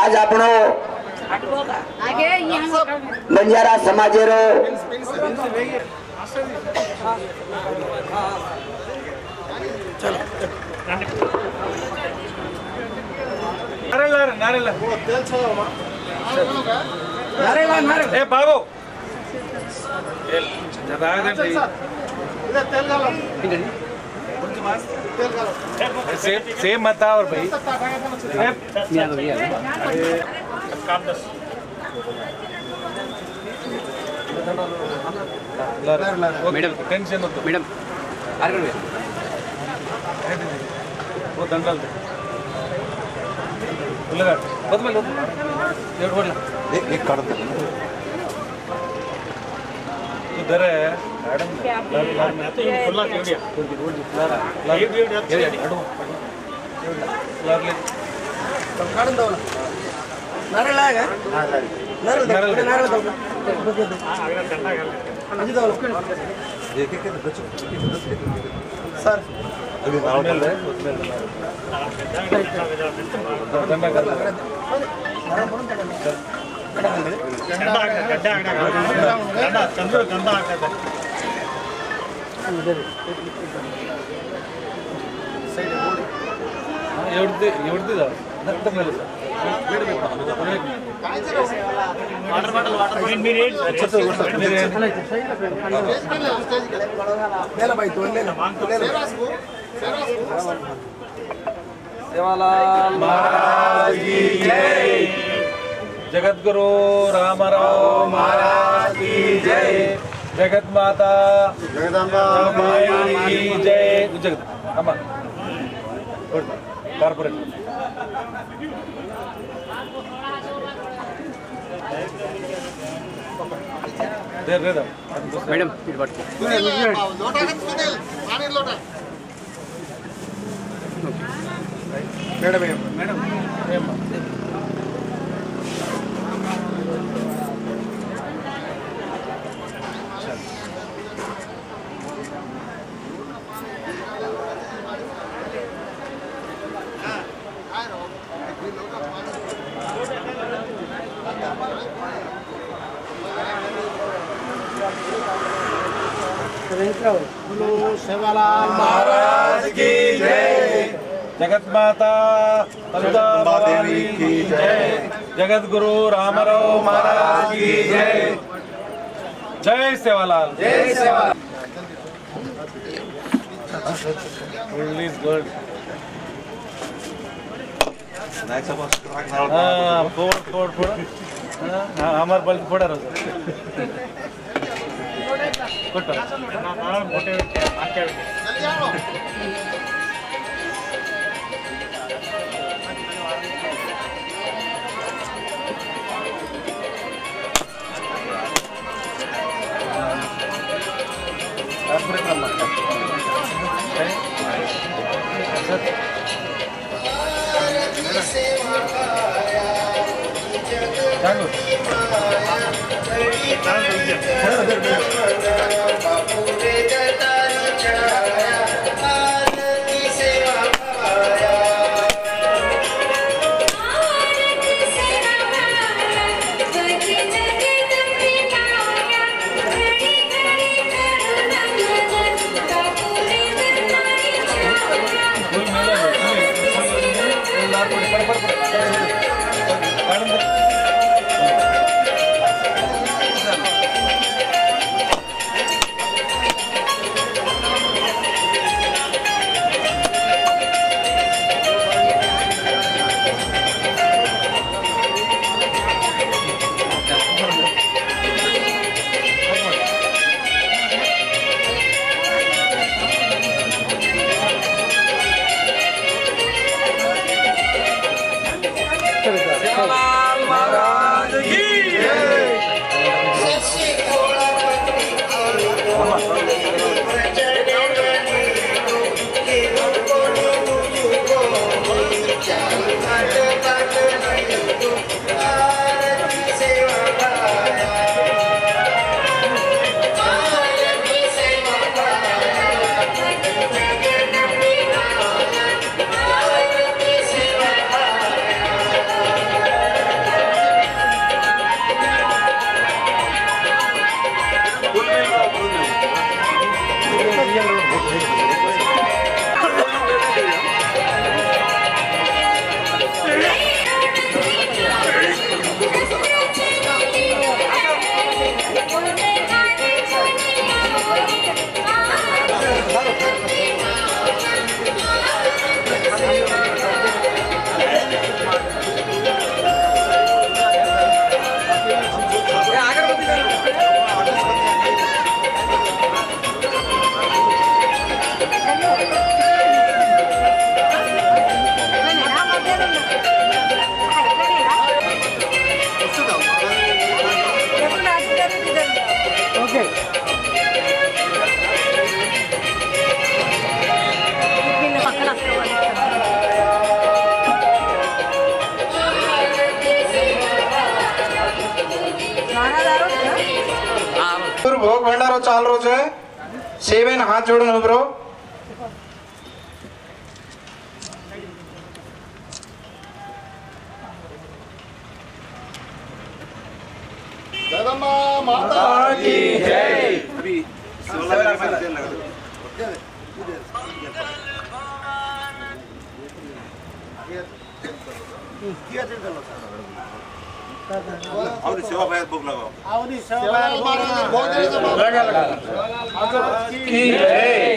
आज आपण बंजारा समाजेरो ए बाबू सेम मत और भाई मैडम टेंशन मैडम वो दंडाल एक उधर है मैडम सर सेवालाल महाराज की जय। जगतगुरु रामराव महाराज की जय। जगत माता जगदम्बा माई की जय। जगत अम्मा कॉर्पोरेट देर दे दो मैडम मैडम मैडम सेवालाल महाराज की जय। जगत माता जगदम्बा देवी की जय। जगत गुरु रामराव महाराज की जय। जय सेवालाल। जय सेवालाल। Is good. फोड़ हमारे बल फोड़ा रहो भोग भंडारो चाल रो छे सेवेन हाथ जोड़न उभरो जगदम्बा माता की जय।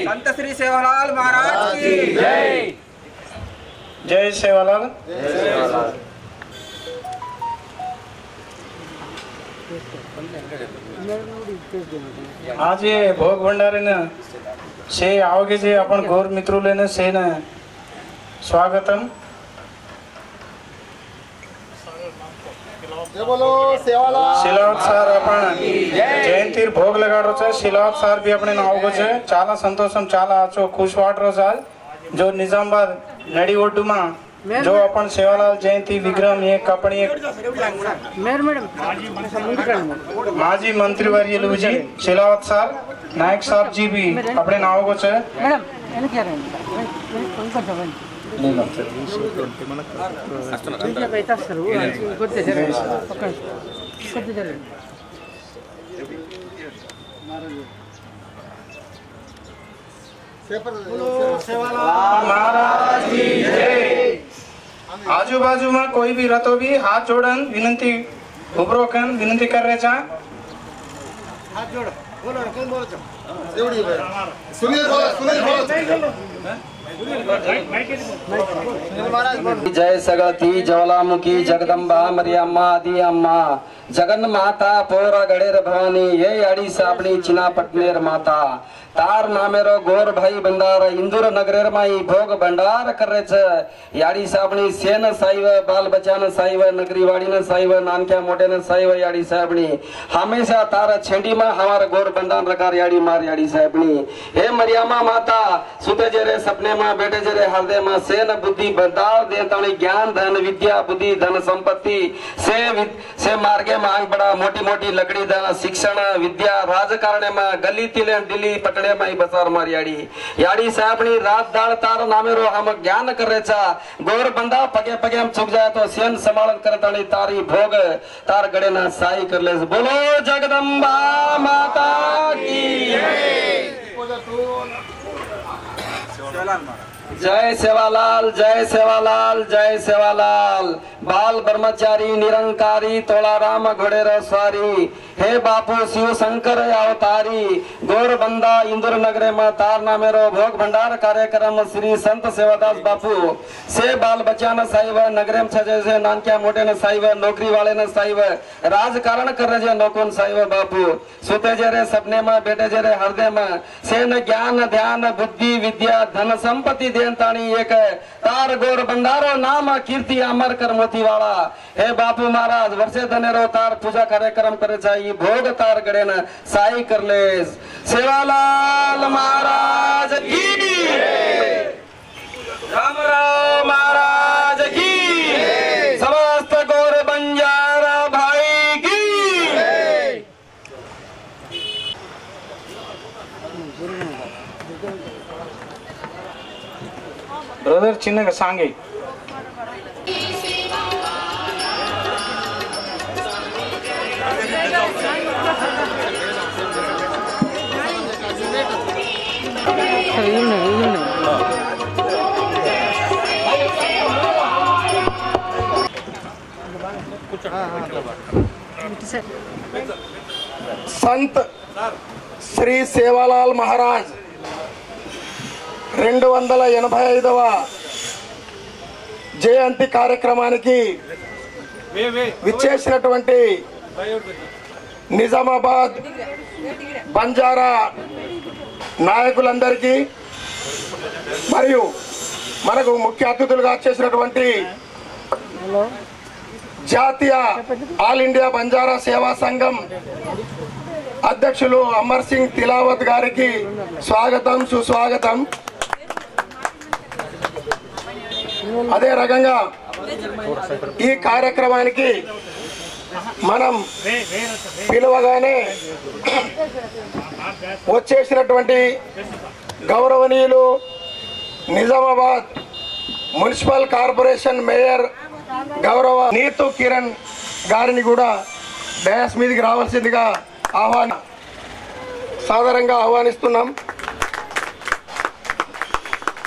संत श्री सेवालाल महाराज की जय। जय सेवालाल। आज ये भोग भंडारे न से आओगे जे अपन गौर मित्रों लेने से न स्वागतम। बोलो सेवालाल शिलावत सार अपन जयंती भोग लगाड़ो छे शिलावत सार भी अपने नावगो छे चाला संतोषम चाला आचो खुश वाटरो साल जो निजामाबाद नडी ओड्डू में जो अपन सेवालाल जयंती विक्रम एक अपनी एक माजी मंत्री वर्य जी शिलावत साहब नायक साहब जी भी अपने नावगो छे महाराज की जय। आजू बाजू में कोई भी रतो भी हाथ जोड़न विनंती उभरो कन विनंती कर रहे छा हाथ जोड़ बोलो कौन बोलो देवड़ी भाई सुनील बोलो जय सगळती ज्वालामुखी जगदंबा मरियम्मा आदि अम्मा जगन माता पोरा गणेर भवानी ये याडी सापणी चिना पटनेर माता तार नामेरो गोर भाई बंदार इंदूर नगरेर माई भोग भंडार करे छ याडी सापणी सेन साईव बाल बचान साईव नगरीवाड़ी न साईव नानक्या मोटे न साईव याडी सापणी हमेशा तार छेंडी में हमार गोर बंदान रकार याडी मार याडी सापणी हे मरियम्मा माता सुते जेरे सपने में बेटे जेरे हृदय में सेन बुद्धि बंदार दे ताणी ज्ञान धन विद्या बुद्धि धन संपत्ति से मार्गे मांग बड़ा मोटी मोटी लकड़ी धन शिक्षण विद्या राजकारण में गली तिले दिल्ली पटने में बसार मार याडी साहबनी रात दाड़ तार नामेरो हम ज्ञान कर रे छा गोर बंदा पगे पगे हम चुक जाए तो सेन संभालन कर ताणी तारी भोग तार गड़े ना साई कर ले बोलो जगदम्बा माता की जय सेवालाल जय सेवालाल जय सेवालाल बाल ब्रह्मचारी निरंकारी तोलाराम घोड़ेर स्वारी हे बापू शिव शंकर अवतारी गौर बंदा इंदुर नगरे में तार नामेरो भोग भंडार कार्यक्रम श्री संत सेवादास बापू से बाल बच्चा साइव नगरे में छजे से नानक्या मोटे न साइव नौकरी वाले न साइव राजकारण कर रहे नौकोन साइव बापू सुते जरे सपने में बेटे जरे हृदय में से न ज्ञान ध्यान बुद्धि विद्या धन संपत्ति देन ताणी एक तार गौर बंडारो नाम कीर्ति अमर कर मोती वाला हे बापू महाराज वर्षे धनेरो तार पूजा कार्यक्रम करे चाहिए भोग तार गड़े न साई कर ले सेवालाल महाराज की रामराव महाराज की समस्त गौर बंजारा भाई की ब्रदर चिन्ह का सांगे संत श्री सेवालाल महाराज 285వ జయంతి కార్యక్రమానికి విచ్చేసినటువంటి నిజామాబాద్ బంజారా నాయకులందరికీ మరియు మనకు ముఖ్య అతిథులుగా చేసినటువంటి జాతీయ ఆల్ ఇండియా బంజారా సేవా సంఘం అధ్యక్షులు అమర్ సింగ్ తిలావత్ గారికి స్వాగతం, సుస్వాగతం. అదే రకంగా ఈ కార్యక్రమానికి మనం పిలువగానే వచ్చేసినటువంటి గౌరవనీయులు నిజామాబాద్ మున్సిపల్ కార్పొరేషన్ మేయర్ గౌరవ నీతు కిరణ్ గారిని కూడా డయాస్ మీదకి రావాల్సిందిగా సాదరంగా ఆహ్వానిస్తున్నాం.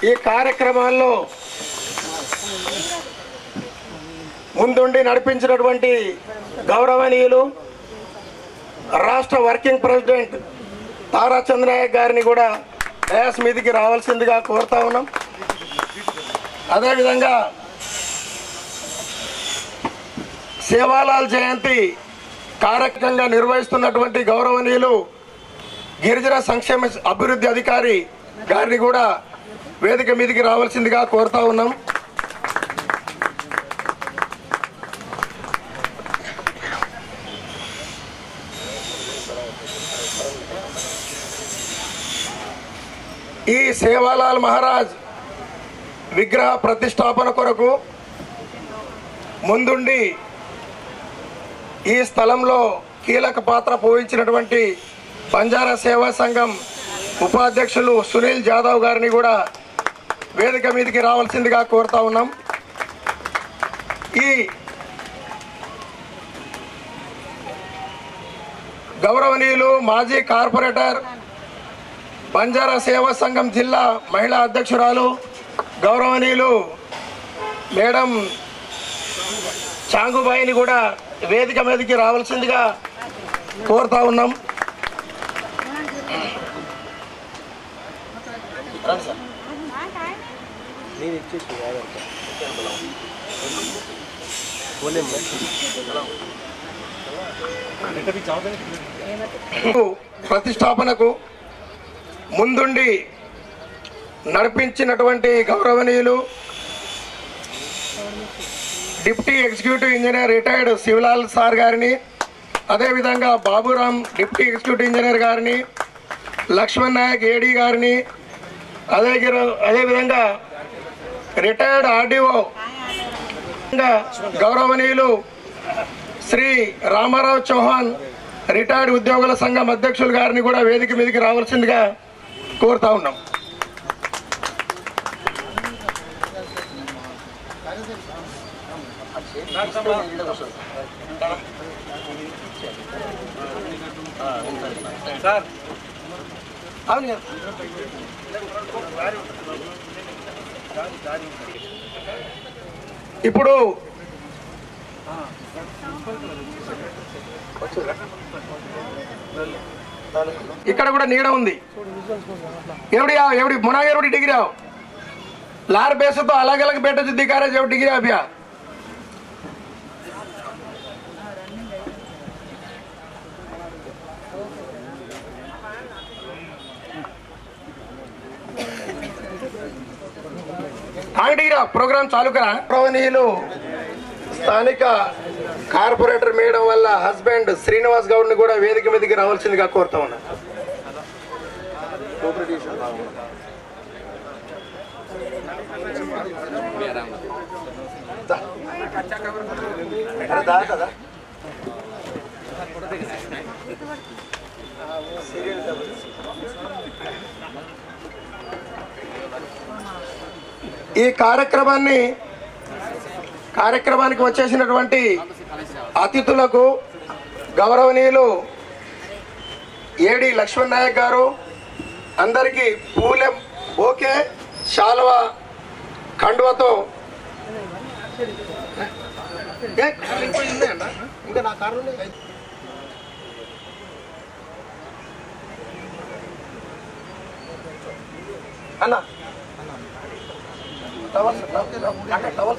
ఈ కార్యక్రమాల్లో ముందుండి నడిపించినటువంటి గౌరవనీయులు రాష్ట్ర వర్కింగ్ ప్రెసిడెంట్ తారా చంద్రనాయక్ గారిని కూడా డయాస్ మీదకి రావాల్సిందిగా కోరుతా ఉన్నాం. అదేవిధంగా సేవాలాల్ జయంతి కార్యక్రమంగా నిర్వహిస్తున్నటువంటి గౌరవనీయులు గిరిజన సంక్షేమ అభివృద్ధి అధికారి గారిని కూడా వేదిక మీదకి రావాల్సిందిగా కోరుతా ఉన్నాం. ఈ సేవాలాల్ మహారాజ్ విగ్రహ ప్రతిష్టాపన కొరకు ముందుండి ఈ స్థలంలో కీలక పాత్ర పోషించినటువంటి బంజారా సేవా సంఘం ఉపాధ్యక్షులు సునీల్ జాదవ్ గారిని కూడా వేదిక మీదకి రావాల్సిందిగా కోరుతా ఉన్నాం. ఈ గౌరవనీయులు మాజీ కార్పొరేటర్ బంజారా సేవా సంఘం జిల్లా మహిళా అధ్యక్షురాలు గౌరవనీయులు మేడం చాంగుబాయిని కూడా వేదిక మీదకి రావాల్సిందిగా కోరుతా ఉన్నాం. ప్రతిష్టాపనకు ముందుండి నడిపించినటువంటి గౌరవనీయులు deputy executive engineer retired Shivlal sir గారిని, అదేవిధంగా బాబురామ్ డిప్టీ ఎగ్జిక్యూటివ్ ఇంజనీర్ గారిని, లక్ష్మణ్ నాయక్ ఏడీ గారిని, అదేవిధంగా రిటైర్డ్ ఆర్డీఓ గౌరవనీయులు శ్రీ రామారావు చౌహాన్ రిటైర్డ్ ఉద్యోగుల సంఘం అధ్యక్షులు గారిని కూడా వేదిక మీదకి రావాల్సిందిగా కోరుతా ఉన్నాం. ఇప్పుడు ఇక్కడ కూడా నీడ ఉంది. ఎవడి మునాగేరుడి డిగ్రీ आओ लार बेस तो अलग अलग बेटे जो दिखा रहे जो डिग्री अभिया डिग्री प्रोग्राम चालू करा गौरवनीयुलु స్థానిక కార్పొరేటర్ మేడం వల్ల హస్బెండ్ శ్రీనివాస్ గౌడ్ ని కూడా వేదిక మీదకి రావాల్సిందిగా కోరుతా ఉన్నా. ఈ కార్యక్రమానికి వచ్చేసినటువంటి అతిథులకు గౌరవనీయులు ఏడి లక్ష్మణ్ నాయక్ గారు అందరికీ పూలె బోకే శాల్వా కండువతో ఇంకా నా కారు అన్న टॉवल्स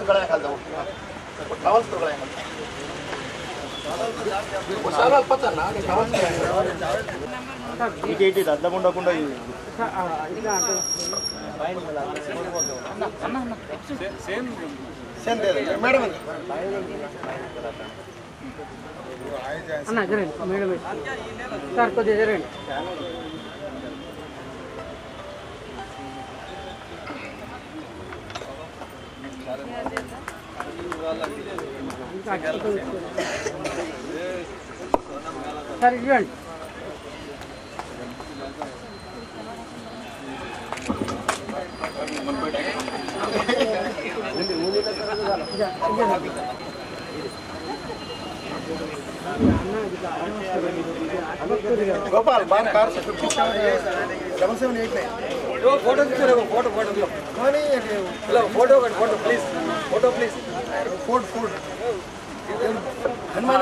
गलाया खाल दो टॉवल्स तो गलाया सारा पता ना टॉवल्स ఇటు అద్దం ఉండకుండా सेम दे दो मैडम అన్న జరండి మేడం సార్ కొద్దిగా జరండి సార్ ఇవ్వండి गोपाल बार कार से 7789 photo photo photo photo photo please photo please food food Hanuman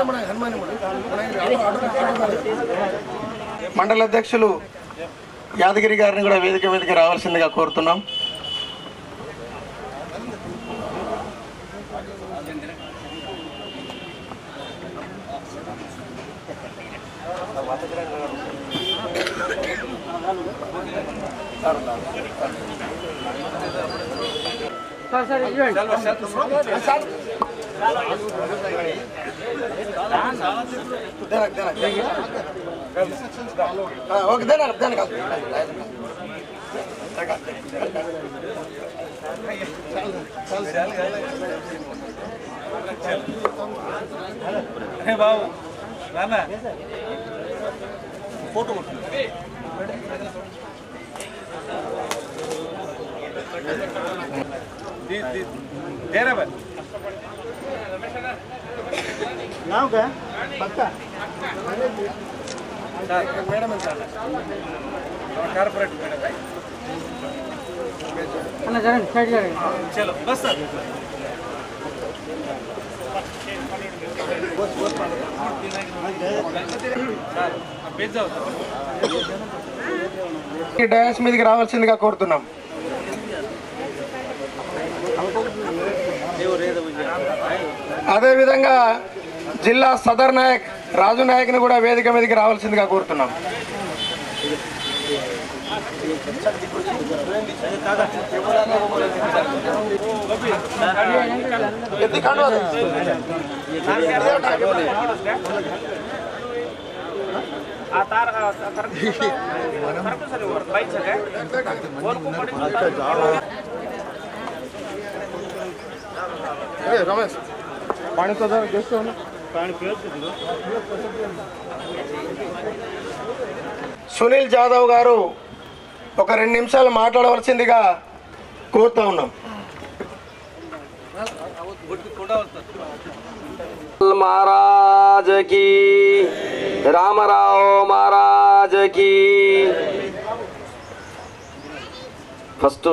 మండల అధ్యక్షులు యాదగిరి గారిని కూడా వేదిక మీదకి రావాల్సిందిగా కోరుతున్నాం. సార్ ఇవ్వండి ఓకే దేనా దేనా బాబు నాన్న फोटो देरा भाई नाम क्या पक्का sir madam sir corporate madam అన్న జరండి సైడ్ జరండి चलो बस सर भेज जाओ డయాస్ మీదకి రావాల్సిందిగా కోరుతున్నాం. అదేవిధంగా జిల్లా సదర్ నాయక్ రాజు నాయక్ని కూడా వేదిక మీదకి రావాల్సిందిగా కోరుతున్నాం. रमेश पानी तो సునీల్ జాదవ్ గారు ఒక 2 నిమిషాలు మాట్లాడవలసిందిగా కోరుతా ఉన్నాం. महाराज की रामराव महाराज की ఫస్ట్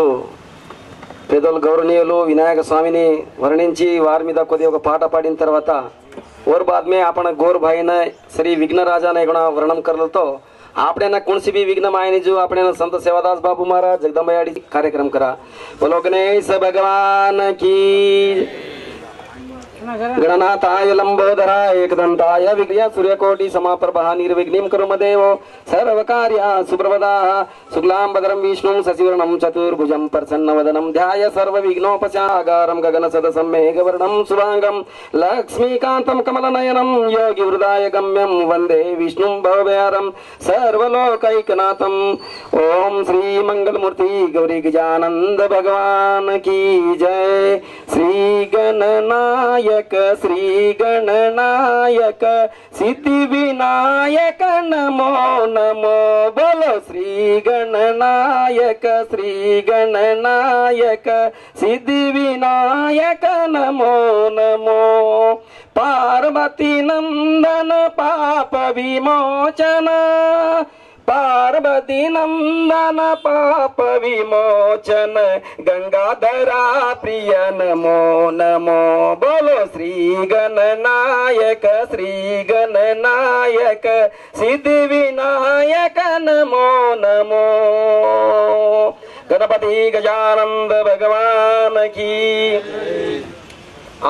పేదోళ్ళు గౌరవనీయులు వినాయక స్వామిని వర్ణించి వారి మీద కొద్దిగా ఒక పాట పాడిన తర్వాత और बाद में आपण गोर भाई ने श्री विघ्न राजा ने गुण वर्णन कर तो आपने ना कौन सी भी विघ्न मायने जो आपने संत सेवादास बाबू महाराज जगदम्बायाड़ी कार्यक्रम करा बोलो गणेश भगवान की गणनाथाय लंबोदराय एकदंताय विघ्न सूर्यकोटि समाप्रभा निर्विघ्नं कुरुमदेव सर्वकार्य सुप्रभदाः शुक्लांबरधरं विष्णुं शशिवर्णं चतुर्भुजं प्रसन्नवदनं ध्याय सर्वविघ्नोपशागारं गगनसदसं मेघवर्णं शुभांगं लक्ष्मीकान्तं कमलनयनं योगिवृदाय गम्यं वन्दे विष्णुं भवभयहरं सर्वलोकैकनाथं ओम श्री मंगलमूर्ति गौरी गजानंद भगवान की जय श्री गणनायक श्री गणनायक सिद्धि विनायक नमो नमो बोलो श्री गणनायक सिद्धि विनायक नमो नमो पार्वती नंदन पाप विमोचन पार्वती नंदन पाप विमोचन गंगाधरा प्रिय नमो नमो बोलो श्री गणनायक सिद्धि विनायक नमो नमो गणपति गजानंद भगवान की।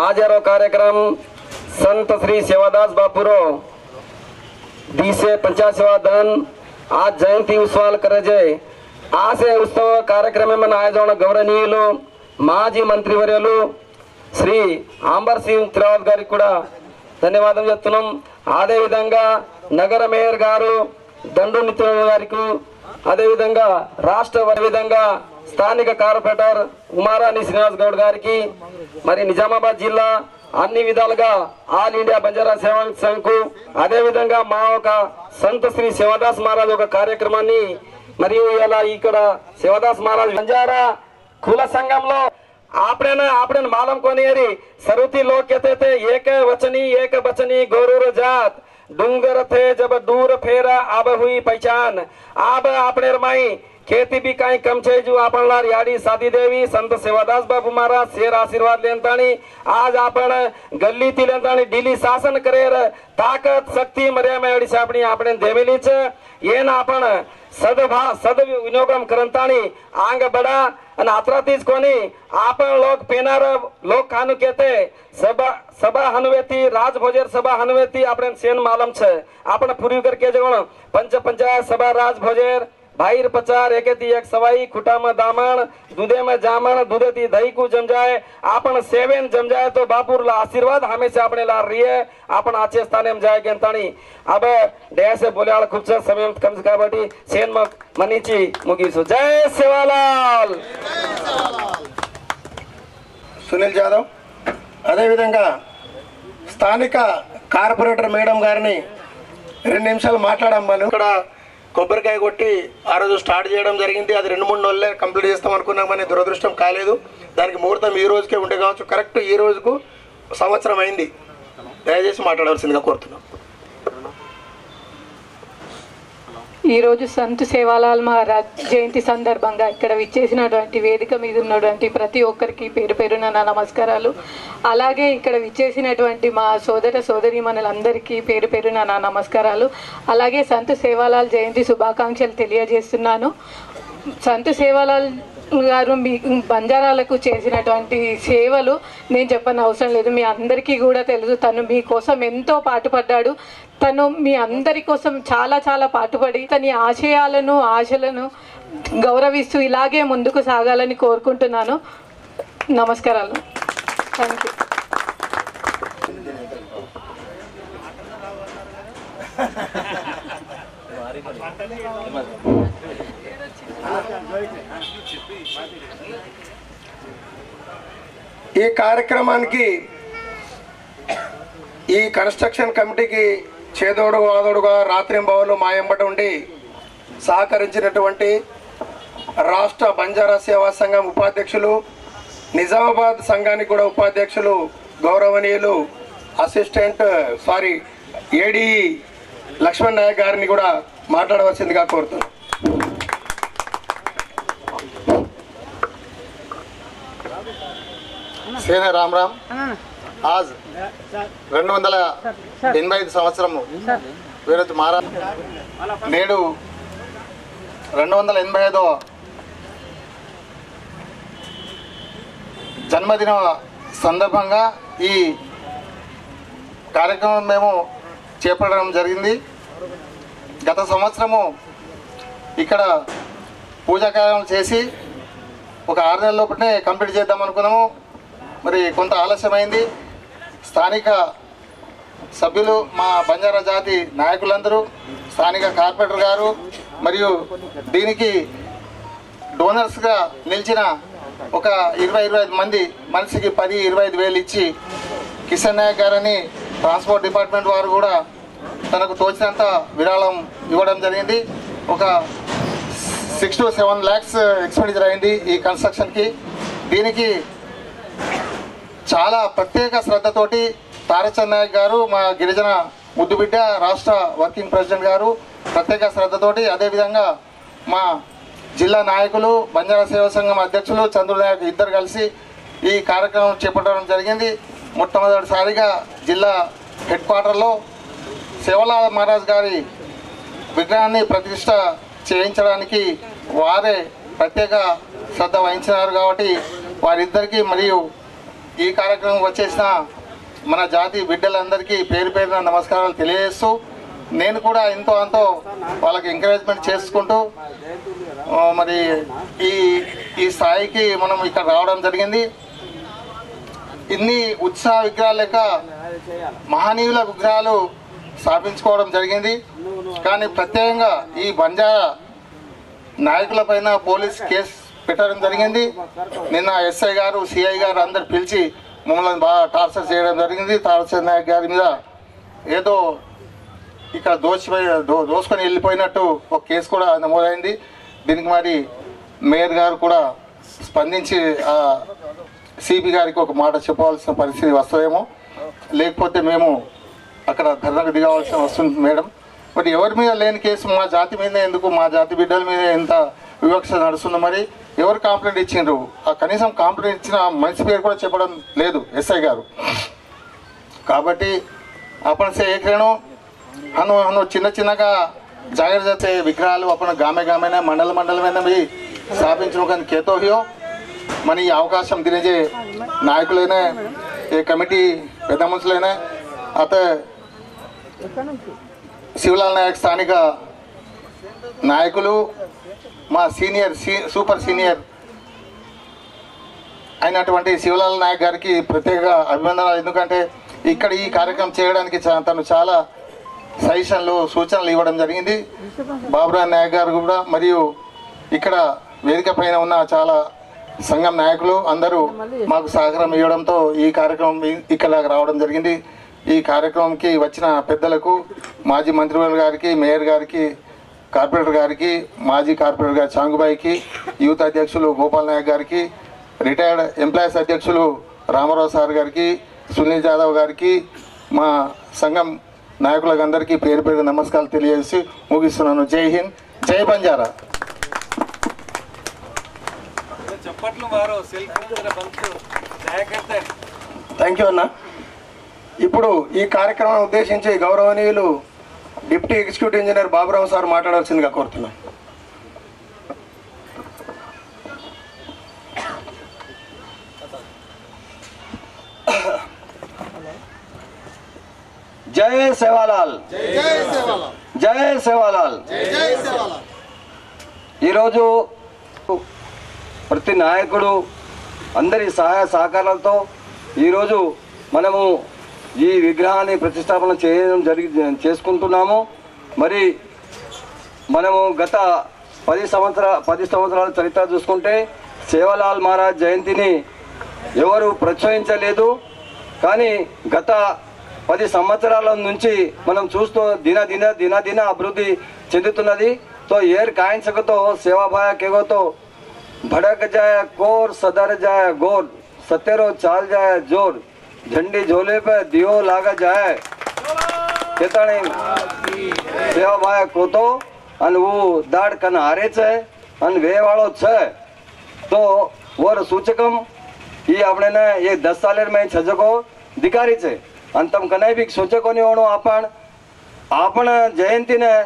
आज कार्यक्रम संत श्री सेवादास बापुरो दीसे 50वा दिन आज जयंती उत्सव करायचे आसे उत्सव कार्यक्रम आयोजन गौरवनीयुलु माजी मंत्रिवर्युलु श्री आंबर सिंह तिरावत गारिकी కూడా ధన్యవాదాలు చెప్తున్నాం. అదేవిధంగా నగర మేయర్ గారు దండు నిత్య గారికి, అదేవిధంగా రాష్ట్ర విధంగా స్థానిక కార్పొరేటర్ ఉమారాణి శ్రీనివాస్ గౌడ్ గారికి, మరి నిజామాబాద్ జిల్లా అన్ని విధాలుగా ఆల్ ఇండియా బంజారా సేవా సంఘ్, అదేవిధంగా మా ఒక సంత శ్రీ శివదాస్ మహారాజ్ ఒక కార్యక్రమాన్ని, మరియు ఇలా ఇక్కడ శివదాస్ మహారాజ్ బంజారా కుల సంఘంలో आपने मालूम को नहीं सर्वती लोग कहते थे एक वचनी एक बचनी गोरूर जात डूंगर थे जब दूर फेरा अब हुई पहचान। अब आपने रमाई खेती भी कहीं कम छे जो आपण याडी सादी देवी संत सेवादास बाबू महाराज शेर आशीर्वाद लेंतानी आज आपण गल्ली थी लेंतानी डीली शासन करे ताकत शक्ति मर्यादा एडी सापणी आपणे देवेली छे एन आपण सद्विनियोगम करंतानी आंग बड़ा અને આતરાથી જ કોની આપણ લોક પેનાર લોક ખાનું કહેતે સભા હનવેથી રાજભોજર સભા હનવેથી આપણે સેન માલમ છે આપણે પૂરી કર કે જણ પંચ પંચાયત સભા રાજભોજર भाईर पचार एकेती एक सवाई खुटा में दामण दूधे में जामण दूधेती दही को जमजाए आपण सेवेन जमजाए तो बापुर ला आशीर्वाद हमेशा अपने ला रही है आपण आचे स्थाने में जाए गेंतानी अब डे से बोले खूब समय कम से काबटी सेन मनीची मुगीसु जय सेवालाल సునీల్ జాదవ్ అదే విధంగా స్థానిక కార్పొరేటర్ మేడం గారిని 2 నిమిషాలు మాట్లాడమ్మను ఇక్కడ కొబ్బరికాయ కొట్టి ఆ రోజు స్టార్ట్ చేయడం జరిగింది అది 2-3 నెలలే కంప్లీట్ చేస్తాం అనుకున్నామని దురదృష్టం కాలేదు దానికి ముహూర్తం ఈ రోజుకే ఉండే కావచ్చు కరెక్ట్ ఈ రోజుకు సంవత్సరం అయింది దయచేసి మాట్లాడవలసిందిగా కోరుతున్నాం ఈ రోజు సంత్ సేవాలాల్ మహారాజ్ జయంతి సందర్భంగా ఇక్కడ విచ్చేసినటువంటి వేదిక మీద ఉన్నటువంటి ప్రతి ఒక్కరికి పేరు పేరున నా నమస్కారాలు అలాగే ఇక్కడ విచ్చేసినటువంటి మా సోదర సోదరీమణులందరికీ పేరు పేరున నా నమస్కారాలు అలాగే సంత్ సేవాలాల్ జయంతి శుభాకాంక్షలు తెలియజేస్తున్నాను సంత్ సేవాలాల్ గారు మీ బంజారాలకు చేసినటువంటి సేవలు నేను చెప్పని అవసరం లేదు మీ అందరికీ కూడా తెలుసు తను మీకోసం ఎంతో పాటుపడ్డాడు తను మీ అందరి కోసం చాలా చాలా పాటుపడి తన ఆశయాలను ఆశలను గౌరవిస్తూ ఇలాగే ముందుకు సాగాలని కోరుకుంటున్నాను నమస్కారాలు థ్యాంక్ యూ ఈ కార్యక్రమానికి ఈ కన్స్ట్రక్షన్ కమిటీకి చేదోడు వాదోడుగా రాత్రింబవలు మాయంబడి ఉండి సహకరించినటువంటి రాష్ట్ర బంజారా సేవా సంఘం ఉపాధ్యక్షులు నిజామాబాద్ సంఘానికి కూడా ఉపాధ్యక్షులు గౌరవనీయులు ఏడీ లక్ష్మణ్ నాయక్ గారిని కూడా మాట్లాడవలసిందిగా కోరుతున్నాను సేన రామ్ రామ్ आज 285 సంవత్సరము వీరత్ మహారాజ్ నేడు 285వ జన్మదిన సందర్భంగా ఈ కార్యక్రమం మేము చేపట్టడం జరిగింది గత సంవత్సరము ఇక్కడ పూజా కార్యక్రమం చేసి ఒక 6 నెలల లోపలనే కంప్లీట్ చేద్దాం అనుకున్నాము మరి కొంత ఆలస్యమైంది స్థానిక సభ్యులు మా బంజారా జాతి నాయకులందరూ స్థానిక కార్పొరేటర్ గారు మరియు దీనికి డోనర్స్గా నిలిచిన ఒక 20-25 మంది మనిషికి 10-25 వేలు ఇచ్చి కిషన్ నాయక్ గారని ట్రాన్స్పోర్ట్ డిపార్ట్మెంట్ వారు కూడా తనకు తోచినంత విరాళం ఇవ్వడం జరిగింది ఒక 6 to 7 lakhs ఎక్స్పెండిచర్ అయింది ఈ కన్స్ట్రక్షన్కి దీనికి చాలా ప్రత్యేక శ్రద్ధతోటి తారచంద్ నాయక్ గారు మా గిరిజన ముద్దుబిడ్డ రాష్ట్ర వర్కింగ్ ప్రెసిడెంట్ గారు ప్రత్యేక శ్రద్ధతోటి అదేవిధంగా మా జిల్లా నాయకులు బంజారా సేవా సంఘం అధ్యక్షులు చంద్రుడు నాయక్ ఇద్దరు కలిసి ఈ కార్యక్రమం చేపట్టడం జరిగింది మొట్టమొదటిసారిగా జిల్లా హెడ్ క్వార్టర్లో సేవాలాల్ మహారాజ్ గారి విగ్రహాన్ని ప్రతిష్ట చేయించడానికి వారే ప్రత్యేక శ్రద్ధ వహించినారు కాబట్టి వారిద్దరికీ మరియు ఈ కార్యక్రమం వచ్చేసిన మన జాతి బిడ్డలందరికీ పేరు పేరున నమస్కారాలు తెలియజేస్తూ నేను కూడా ఎంతో అంతో వాళ్ళకి ఎంకరేజ్మెంట్ చేసుకుంటూ మరి ఈ స్థాయికి మనం ఇక్కడ రావడం జరిగింది ఇన్ని ఉత్సాహ విగ్రహాలు లేక మహనీయుల విగ్రహాలు స్థాపించుకోవడం జరిగింది. కానీ ప్రత్యేకంగా ఈ బంజారా నాయకులపైన పోలీస్ కేసు పెట్టడం జరిగింది. నిన్న ఎస్ఐ గారు, సిఐ గారు అందరు పిలిచి మమ్మల్ని బాగా టార్చర్ చేయడం జరిగింది. తారచంద్ నాయక్ గారి మీద ఏదో ఇక్కడ దోసుకొని వెళ్ళిపోయినట్టు ఒక కేసు కూడా నమోదైంది. దీనికి మరి మేయర్ గారు కూడా స్పందించి సిపి గారికి ఒక మాట చెప్పవలసిన పరిస్థితి వస్తుందేమో, లేకపోతే మేము అక్కడ ధర్నాకు దిగవలసిన వస్తుంది మేడం. బట్ ఎవరి మీద లేని కేసు మా జాతి మీద ఎందుకు, మా జాతి బిడ్డల మీద ఎంత వివక్ష నడుస్తుంది? మరి ఎవరు కంప్లైంట్ ఇచ్చిండ్రు? ఆ కనీసం కంప్లైంట్ ఇచ్చిన మనిషి పేరు కూడా చెప్పడం లేదు ఎస్ఐ గారు. కాబట్టి आपण से एक रेणु हनु చిన్న చిన్నగా जाहिर जाते विग्रहाలు अपन गामे गामे ने मंडल मंडल में भी स्थापिंచడం కానీ కేతో హియో మన ఈ అవకాశం తినేజే నాయకులైనా ఏ కమిటీ పెద్ద మనుషులైనా అతే శివలాల్ నాయక్ స్థానిక నాయకులు మా సీనియర్ సూపర్ సీనియర్ అయినటువంటి శివలాల్ నాయక్ గారికి ప్రత్యేక అభినందనలు. ఎందుకంటే ఇక్కడ ఈ కార్యక్రమం చేయడానికి తను చాలా సజెషన్లు సూచనలు ఇవ్వడం జరిగింది. బాబురావు నాయక్ గారు కూడా మరియు ఇక్కడ వేదిక పైన ఉన్న చాలా సంఘం నాయకులు అందరూ మాకు సహకారం ఇవ్వడంతో ఈ కార్యక్రమం ఇక్కడ రావడం జరిగింది. ఈ కార్యక్రమంకి వచ్చిన పెద్దలకు, మాజీ మంత్రివర్యులు గారికి, మేయర్ గారికి, కార్పొరేటర్ గారికి, మాజీ కార్పొరేటర్ గారి చాంగుబాయికి, యూత్ అధ్యక్షులు గోపాల్ నాయక్ గారికి, రిటైర్డ్ ఎంప్లాయీస్ అధ్యక్షులు రామారావు సార్ గారికి, సునీల్ జాదవ్ గారికి, మా సంఘం నాయకులకు అందరికీ పేరు పేరు నమస్కారాలు తెలియజేసి ముగిస్తున్నాను. జై హింద్, జై బంజారా. థ్యాంక్ యూ అన్న. ఇప్పుడు ఈ కార్యక్రమాన్ని ఉద్దేశించి గౌరవనీయులు deputy executive engineer Baburao sir మాట్లాడాల్సిందిగా కోరుతున్నాం. జై సేవాలాల్, జై సేవాలాల్. ఈరోజు ప్రతి నాయకుడు అందరి సహాయ సహకారాలతో ఈరోజు మనము ఈ విగ్రహాన్ని ప్రతిష్టాపన చేసుకుంటున్నాము. మరి మనము గత 10 సంవత్సరాల చరిత్ర చూసుకుంటే సేవాలాల్ మహారాజ్ జయంతిని ఎవరు ప్రోత్సహించలేదు. కానీ గత 10 సంవత్సరాల నుంచి మనం చూస్తూ దిన అభివృద్ధి చెందుతున్నది. तो येर कायन सकतो सेवा भाया केगो तो भड़क जाए कोर सदर जाए गोर सतेरो चाल जाए जोर झंडी झोले पे दियो लागा जाए केताणी सेवा भाया को तो अन वो दाड़ कन हारे छे अन वे वाळो छे तो वोर सूचकम ये आपने ने ये 10 सालेर में छजको अधिकारी छे अन तम कने भी सूचको नहीं होणो आपण जयंती ने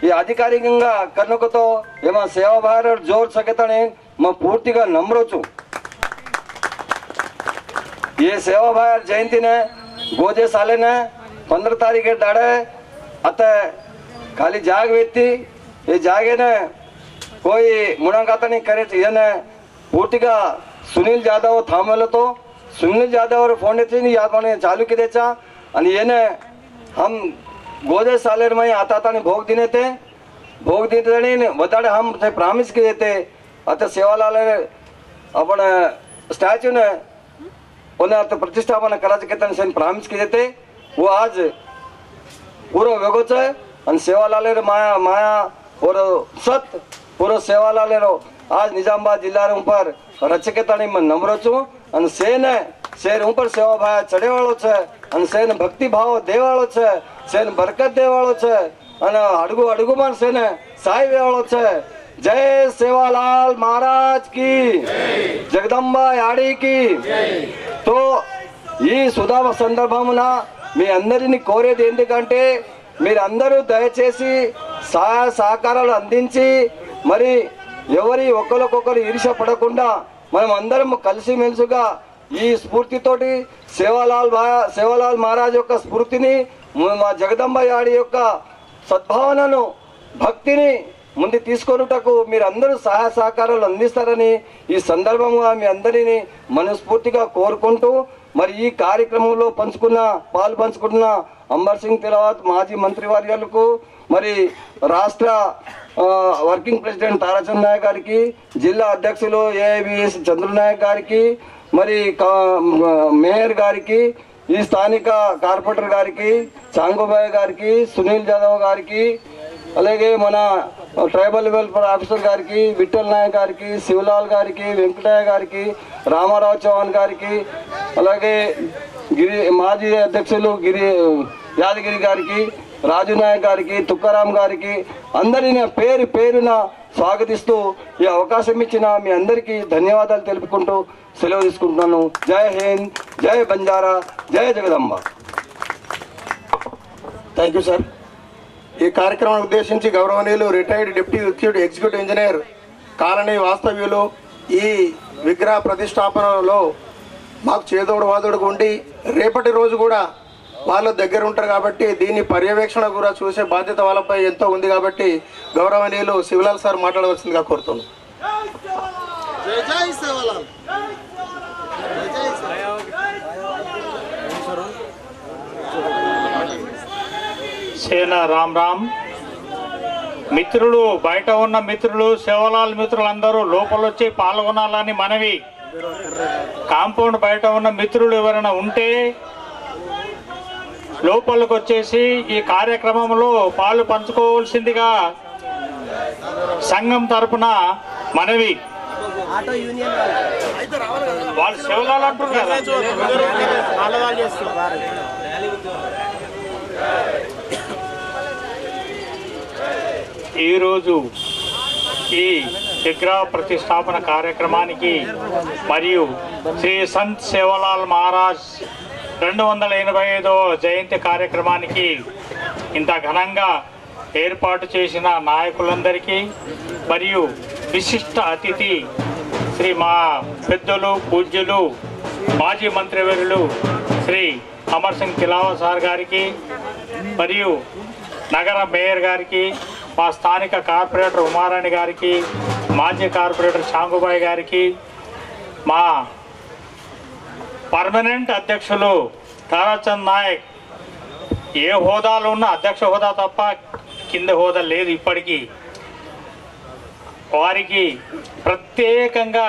ये अधिकारिकंगा करने तो एम सेवा भार जोर सकेताने मैं पूर्तिगा नम्रो छू. ये सेवा भार जयंती ने गोजे साले ने 15 तारीखे दाड़े अते खाली जाग वेती ये जागे ने कोई मुनाकाता नहीं करे ये पूर्तिगा सुनील जाधव थामेलो तो सुनील जाधव फोन याद चालू की देचा ये हम गोदे सालेर में आता था भोग दिने थे भोग दिने बताड़े हम प्रॉमिस किए थे अतः सेवालाल अपन स्टैच्यू ने उन्हें अत प्रतिष्ठापन करा के प्रॉमिस किए थे वो आज पूरा वेगोच है और सेवालाल माया और सत पूरा सेवालाल आज निजामाबाद जिला ऊपर रचके ताणी में नम्रो छू और सेन शेर ऊपर सेवा भाई चढ़े वालों छे और सेन भक्ति भाव दे वालों छे सेन बरकत दे वालों छे और अड़गू अड़गू में सेन साई वालों छे. जय सेवालाल महाराज की, जगदंबा याड़ी की. तो ఈ సుధా సందర్భమున మీ అందరిని కోరేది ఎందుకంటే మీరందరూ దయచేసి సహాయ సహకారాలు అందించి మరి ఎవరి ఒకరికొకరు ఈర్ష్య పడకుండా మనం అందరం కలిసిమెలిసిగా ఈ స్ఫూర్తితోటి సేవాలాల్ మహారాజ్ యొక్క స్ఫూర్తిని మా జగదంబ యాడి యొక్క సద్భావనను భక్తిని ముందు తీసుకొనుటకు మీరందరూ సహాయ సహకారాలు అందిస్తారని ఈ సందర్భంగా మీ అందరినీ మనస్ఫూర్తిగా కోరుకుంటూ మరి ఈ కార్యక్రమంలో పాలు పంచుకున్న అంబర్ సింగ్ తెలవాత్ మాజీ మంత్రివర్యులకు, మరి రాష్ట్ర వర్కింగ్ ప్రెసిడెంట్ తారాచంద్ నాయక్ గారికి, జిల్లా అధ్యక్షులు ఏఐబిఎస్ చంద్రనాయక్ గారికి, మరి మేయర్ గారికి, ఈ స్థానిక కార్పొరేటర్ గారికి, చాంగుబాయ్ గారికి, సునీల్ జాదవ్ గారికి, అలాగే మన ట్రైబల్ వెల్ఫేర్ ఆఫీసర్ గారికి, విఠల్ నాయక్ గారికి, శివలాల్ గారికి, వెంకటయ్య గారికి, రామారావు చౌహాన్ గారికి, అలాగే మాజీ అధ్యక్షులు యాదగిరి గారికి, రాజు నాయక్ గారికి, తుక్కారాం గారికి అందరిని పేరున స్వాగతిస్తూ ఈ అవకాశం ఇచ్చిన మీ అందరికీ ధన్యవాదాలు తెలుపుకుంటూ సెలవు తీసుకుంటున్నాను. జై హింద్, జై బంజారా, జై జగదంబ. Thank you sir. ఈ కార్యక్రమాన్ని ఉద్దేశించి గౌరవనీయులు retired deputy executive engineer colony వాస్తవ్యులు ఈ విగ్రహ ప్రతిష్టాపనలో మాకు చేదోడు వాదోడుగా ఉండి రేపటి రోజు కూడా వాళ్ళ దగ్గర ఉంటారు కాబట్టి దీన్ని పర్యవేక్షణ కూడా చూసే బాధ్యత వాళ్ళపై ఎంతో ఉంది కాబట్టి గౌరవనీయులు శివలాల్ సార్ మాట్లాడవలసిందిగా కోరుతున్నాను. సేనా రామ్ రామ్. మిత్రులు, బయట ఉన్న మిత్రులు, శివలాల్ మిత్రులందరూ లోపలొచ్చి పాల్గొనాలని మనవి. కాంపౌండ్ బయట ఉన్న మిత్రులు ఎవరైనా ఉంటే లోపలికి వచ్చేసి ఈ కార్యక్రమంలో పాలు పంచుకోవాల్సిందిగా సంఘం తరపున మనవి. వాళ్ళు శివలాల్ అంటారు కదా. ఈరోజు ఈ విగ్రహ ప్రతిష్టాపన కార్యక్రమానికి మరియు శ్రీ సంత్ సేవలాల్ మహారాజ్ 285వ జయంతి కార్యక్రమానికి ఇంత ఘనంగా ఏర్పాటు చేసిన నాయకులందరికీ మరియు విశిష్ట అతిథి శ్రీ మా పెద్దలు పూజ్యులు మాజీ మంత్రివర్యులు శ్రీ అమర్ సింగ్ తిలావత్ సార్ గారికి మరియు నగర మేయర్ గారికి, మా స్థానిక కార్పొరేటర్ ఉమారాణి గారికి, మాజీ కార్పొరేటర్ చాంగుబాయ్ గారికి, మా పర్మనెంట్ అధ్యక్షులు తారాచంద్ నాయక్, ఏ హోదాలో ఉన్న అధ్యక్ష హోదా తప్ప కింద హోదా లేదు ఇప్పటికీ, వారికి ప్రత్యేకంగా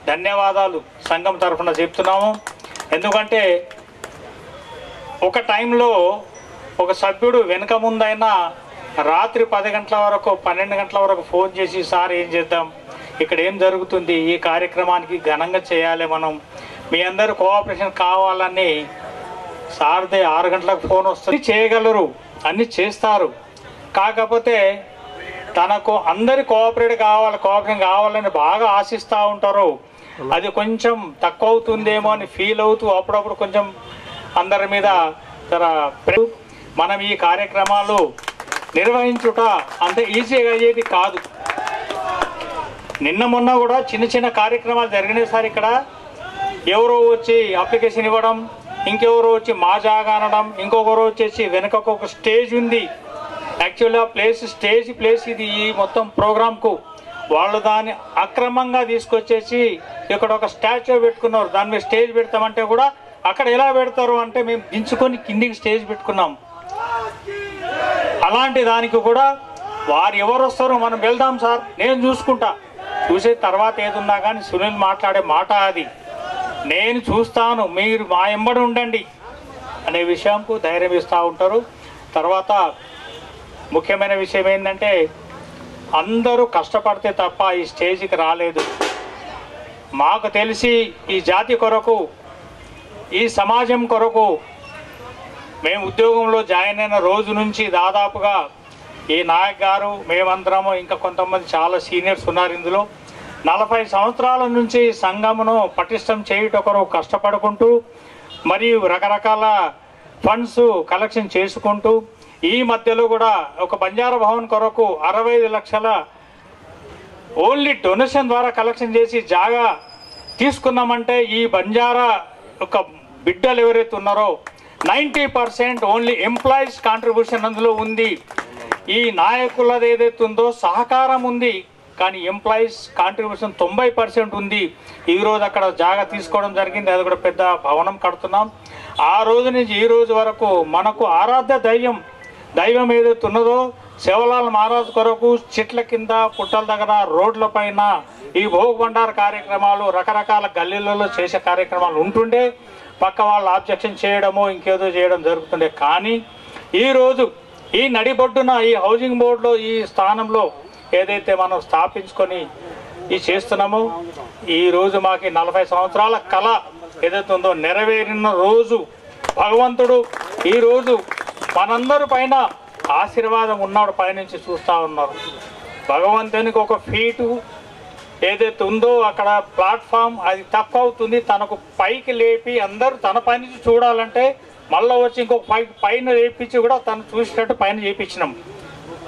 ధన్యవాదాలు సంఘం తరఫున చెప్తున్నాము. ఎందుకంటే ఒక టైంలో ఒక సభ్యుడు వెనుక ముందైనా రాత్రి 10 గంటల వరకు 12 గంటల వరకు ఫోన్ చేసి సార్ ఏం చేద్దాం, ఇక్కడ ఏం జరుగుతుంది, ఈ కార్యక్రమానికి ఘనంగా చేయాలి, మనం మీ అందరూ కోఆపరేషన్ కావాలని సార్దే 6 గంటలకు ఫోన్ వస్తుంది. చేయగలరు, అన్నీ చేస్తారు. కాకపోతే తనకు అందరి కోఆపరేషన్ కావాలని బాగా ఆశిస్తూ ఉంటారు. అది కొంచెం తక్కువ అవుతుందేమో అని ఫీల్ అవుతూ అప్పుడప్పుడు కొంచెం అందరి మీద మనం ఈ కార్యక్రమాలు నిర్వహించుట అంత ఈజీగా అయ్యేది కాదు. నిన్న మొన్న కూడా చిన్న చిన్న కార్యక్రమాలు జరిగినాయి సార్. ఇక్కడ ఎవరో వచ్చి అప్లికేషన్ ఇవ్వడం, ఇంకెవరో వచ్చి మా జాగా అనడం, ఇంకొకరు వచ్చేసి వెనక ఒక స్టేజ్ ఉంది, యాక్చువల్గా స్టేజ్ ప్లేస్ ఇది ఈ మొత్తం ప్రోగ్రాంకు. వాళ్ళు దాన్ని అక్రమంగా తీసుకొచ్చేసి ఇక్కడ ఒక స్టాచ్యూ పెట్టుకున్నారు. దాని మీద స్టేజ్ పెడతామంటే కూడా అక్కడ ఎలా పెడతారు అంటే మేము దించుకొని కిందికి స్టేజ్ పెట్టుకున్నాం. అలాంటి దానికి కూడా వారు ఎవరు వస్తారో మనం వెళ్దాం సార్, నేను చూసుకుంటా, చూసే తర్వాత ఏదున్నా కానీ సునీల్ మాట్లాడే మాట అది, నేను చూస్తాను, మీరు మా ఎంబడి ఉండండి అనే విషయంకు ధైర్యం ఇస్తూ ఉంటారు. తర్వాత ముఖ్యమైన విషయం ఏంటంటే అందరూ కష్టపడితే తప్ప ఈ స్టేజ్కి రాలేదు. మాకు తెలిసి ఈ జాతి కొరకు, ఈ సమాజం కొరకు మేము ఉద్యోగంలో జాయిన్ అయిన రోజు నుంచి దాదాపుగా ఈ నాయక్ గారు, మేమందరము, ఇంకా కొంతమంది చాలా సీనియర్స్ ఉన్నారు ఇందులో, 40 సంవత్సరాల నుంచి సంఘమును పటిష్టం చేయుట కొరకు కష్టపడుకుంటూ మరియు రకరకాల ఫండ్స్ కలెక్షన్ చేసుకుంటూ, ఈ మధ్యలో కూడా ఒక బంజారా భవన్ కొరకు 65 లక్షల ఓన్లీ డొనేషన్ ద్వారా కలెక్షన్ చేసి జాగా తీసుకున్నామంటే ఈ బంజారా ఒక బిడ్డలు ఎవరైతే ఉన్నారో 90% ఓన్లీ ఎంప్లాయీస్ కాంట్రిబ్యూషన్ అందులో ఉంది. ఈ నాయకులది ఏదైతే ఉందో సహకారం ఉంది. కానీ ఎంప్లాయీస్ కాంట్రిబ్యూషన్ 90% ఉంది. ఈరోజు అక్కడ జాగా తీసుకోవడం జరిగింది, అది కూడా పెద్ద భవనం కడుతున్నాం. ఆ రోజు నుంచి ఈ రోజు వరకు మనకు ఆరాధ్య దైవం ఏదైతే ఉన్నదో సేవలాల్ మహారాజ్ కొరకు చెట్ల కింద, పుట్టల దగ్గర, రోడ్ల పైన ఈ భోగ్ బండార్ కార్యక్రమాలు రకరకాల గల్లీలలో చేసే కార్యక్రమాలు ఉంటుండే. పక్క వాళ్ళు ఆబ్జెక్షన్ చేయడమో ఇంకేదో చేయడం జరుగుతుండే. కానీ ఈరోజు ఈ నడిబొడ్డున ఈ హౌసింగ్ బోర్డులో ఈ స్థానంలో ఏదైతే మనం స్థాపించుకొని ఈ చేస్తున్నామో, ఈరోజు మాకు 40 సంవత్సరాల కళ ఏదైతే ఉందో నెరవేరిన రోజు భగవంతుడు ఈరోజు మనందరి పైన ఆశీర్వాదం ఉన్నాడు, పైనుంచి చూస్తూ ఉన్నారు. భగవంతునికి ఒక ఫీటు ఏదైతే ఉందో అక్కడ ప్లాట్ఫామ్ అది తక్కువ అవుతుంది, తనకు పైకి లేపి అందరూ తన పైనుంచి చూడాలంటే మళ్ళీ వచ్చి ఇంకొక పైన లేపించి కూడా తను చూసినట్టు పైన చేయించినాం.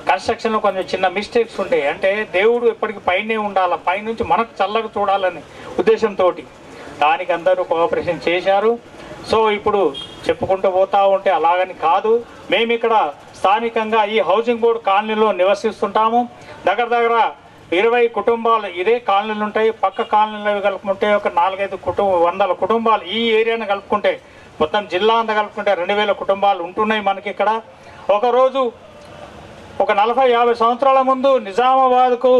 కన్స్ట్రక్షన్లో కొంచెం చిన్న మిస్టేక్స్ ఉండే, అంటే దేవుడు ఎప్పటికీ పైనే ఉండాలి, పైనుంచి మనకు చల్లగా చూడాలని ఉద్దేశంతో దానికి అందరూ కోఆపరేషన్ చేశారు. సో ఇప్పుడు చెప్పుకుంటూ పోతా ఉంటే అలాగని కాదు, మేము ఇక్కడ స్థానికంగా ఈ హౌసింగ్ బోర్డు కాలనీలో నివసిస్తుంటాము. దగ్గర 20 కుటుంబాలు ఇదే కాలనీలు ఉంటాయి. పక్క కాలనీలు కలుపుకుంటే ఒక 4-5 100 కుటుంబాలు, ఈ ఏరియాను కలుపుకుంటే మొత్తం జిల్లా అంతా కలుపుకుంటే 2000 కుటుంబాలు ఉంటున్నాయి మనకి ఇక్కడ. ఒకరోజు ఒక 40-50 సంవత్సరాల ముందు నిజామాబాద్కు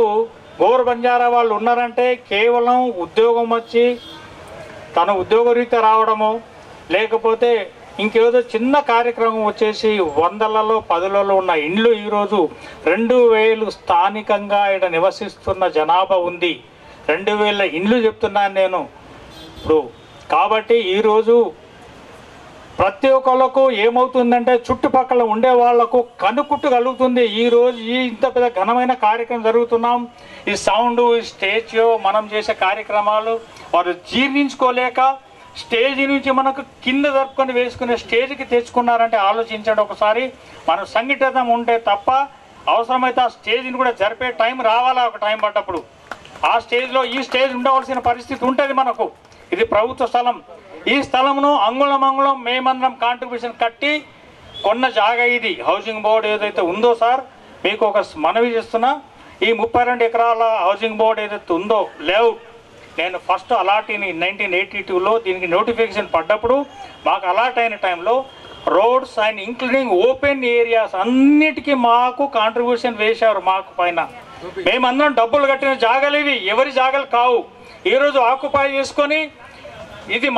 గోర్ బంజారా వాళ్ళు ఉన్నారంటే కేవలం ఉద్యోగం వచ్చి తన ఉద్యోగరీత్యా రావడము, లేకపోతే ఇంకేదో చిన్న కార్యక్రమం వచ్చేసి 100లలో 10లలో ఉన్న ఇండ్లు ఈరోజు 2000 స్థానికంగా ఇక్కడ నివసిస్తున్న జనాభా ఉంది. 2000 ఇండ్లు చెప్తున్నాను నేను ఇప్పుడు. కాబట్టి ఈరోజు ప్రతి ఒక్కళ్ళకు ఏమవుతుందంటే చుట్టుపక్కల ఉండే వాళ్లకు కనుకుట్టు కలుగుతుంది. ఈరోజు ఈ ఇంత పెద్ద ఘనమైన కార్యక్రమం జరుగుతున్నాం, ఈ సౌండ్, ఈ స్టేజ్ మనం చేసే కార్యక్రమాలు వారు జీర్ణించుకోలేక స్టేజ్ నుంచి మనకు కింద జరుపుకొని వేసుకునే స్టేజ్కి తెచ్చుకున్నారంటే ఆలోచించండి ఒకసారి. మనం సంఘటితం ఉంటే తప్ప అవసరమైతే ఆ స్టేజ్ని కూడా జరిపే టైం రావాలా, ఒక టైం పడ్డప్పుడు ఆ స్టేజ్లో ఈ స్టేజ్ ఉండవలసిన పరిస్థితి ఉంటుంది మనకు. ఇది ప్రభుత్వ స్థలం, ఈ స్థలంను అంగుళం మేమందరం కాంట్రిబ్యూషన్ కట్టి కొన్న జాగా ఇది. హౌసింగ్ బోర్డు ఏదైతే ఉందో సార్, మీకు ఒక మనవి చేస్తున్నా, ఈ 32 ఎకరాల హౌసింగ్ బోర్డు ఏదైతే ఉందో లేఅవుట్, నేను ఫస్ట్ అలాట్ని 1982లో దీనికి నోటిఫికేషన్ పడ్డప్పుడు మాకు అలాట్ అయిన టైంలో roads and including open areas అన్నిటికీ మాకు కాంట్రిబ్యూషన్ వేశారు. మాకు పైన మేమందరం డబ్బులు కట్టిన జాగాలు ఇవి, ఎవరి జాగాలు కావు. ఈరోజు ఆక్యుపై చేసుకొని ఇది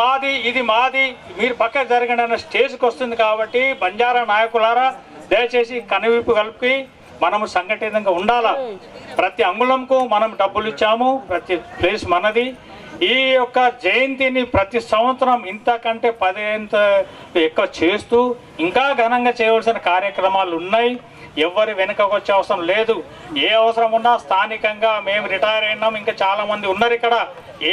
మాది మీరు పక్కకు జరగండి అన్న స్టేజ్కి వస్తుంది. కాబట్టి బంజారా నాయకులారా దయచేసి కనువిప్పు కలిపి మనము సంఘటితంగా ఉండాలా. ప్రతి అంగుళంకు మనం డబ్బులు ఇచ్చాము, ప్రతి ప్లేస్ మనది. ఈ యొక్క జయంతిని ప్రతి సంవత్సరం ఇంతకంటే 10 ఎక్కువ చేస్తూ ఇంకా ఘనంగా చేయవలసిన కార్యక్రమాలు ఉన్నాయి. ఎవరు వెనుకకు వచ్చే అవసరం లేదు. ఏ అవసరం ఉన్నా స్థానికంగా మేము రిటైర్ అయినాం, ఇంకా చాలా మంది ఉన్నారు ఇక్కడ,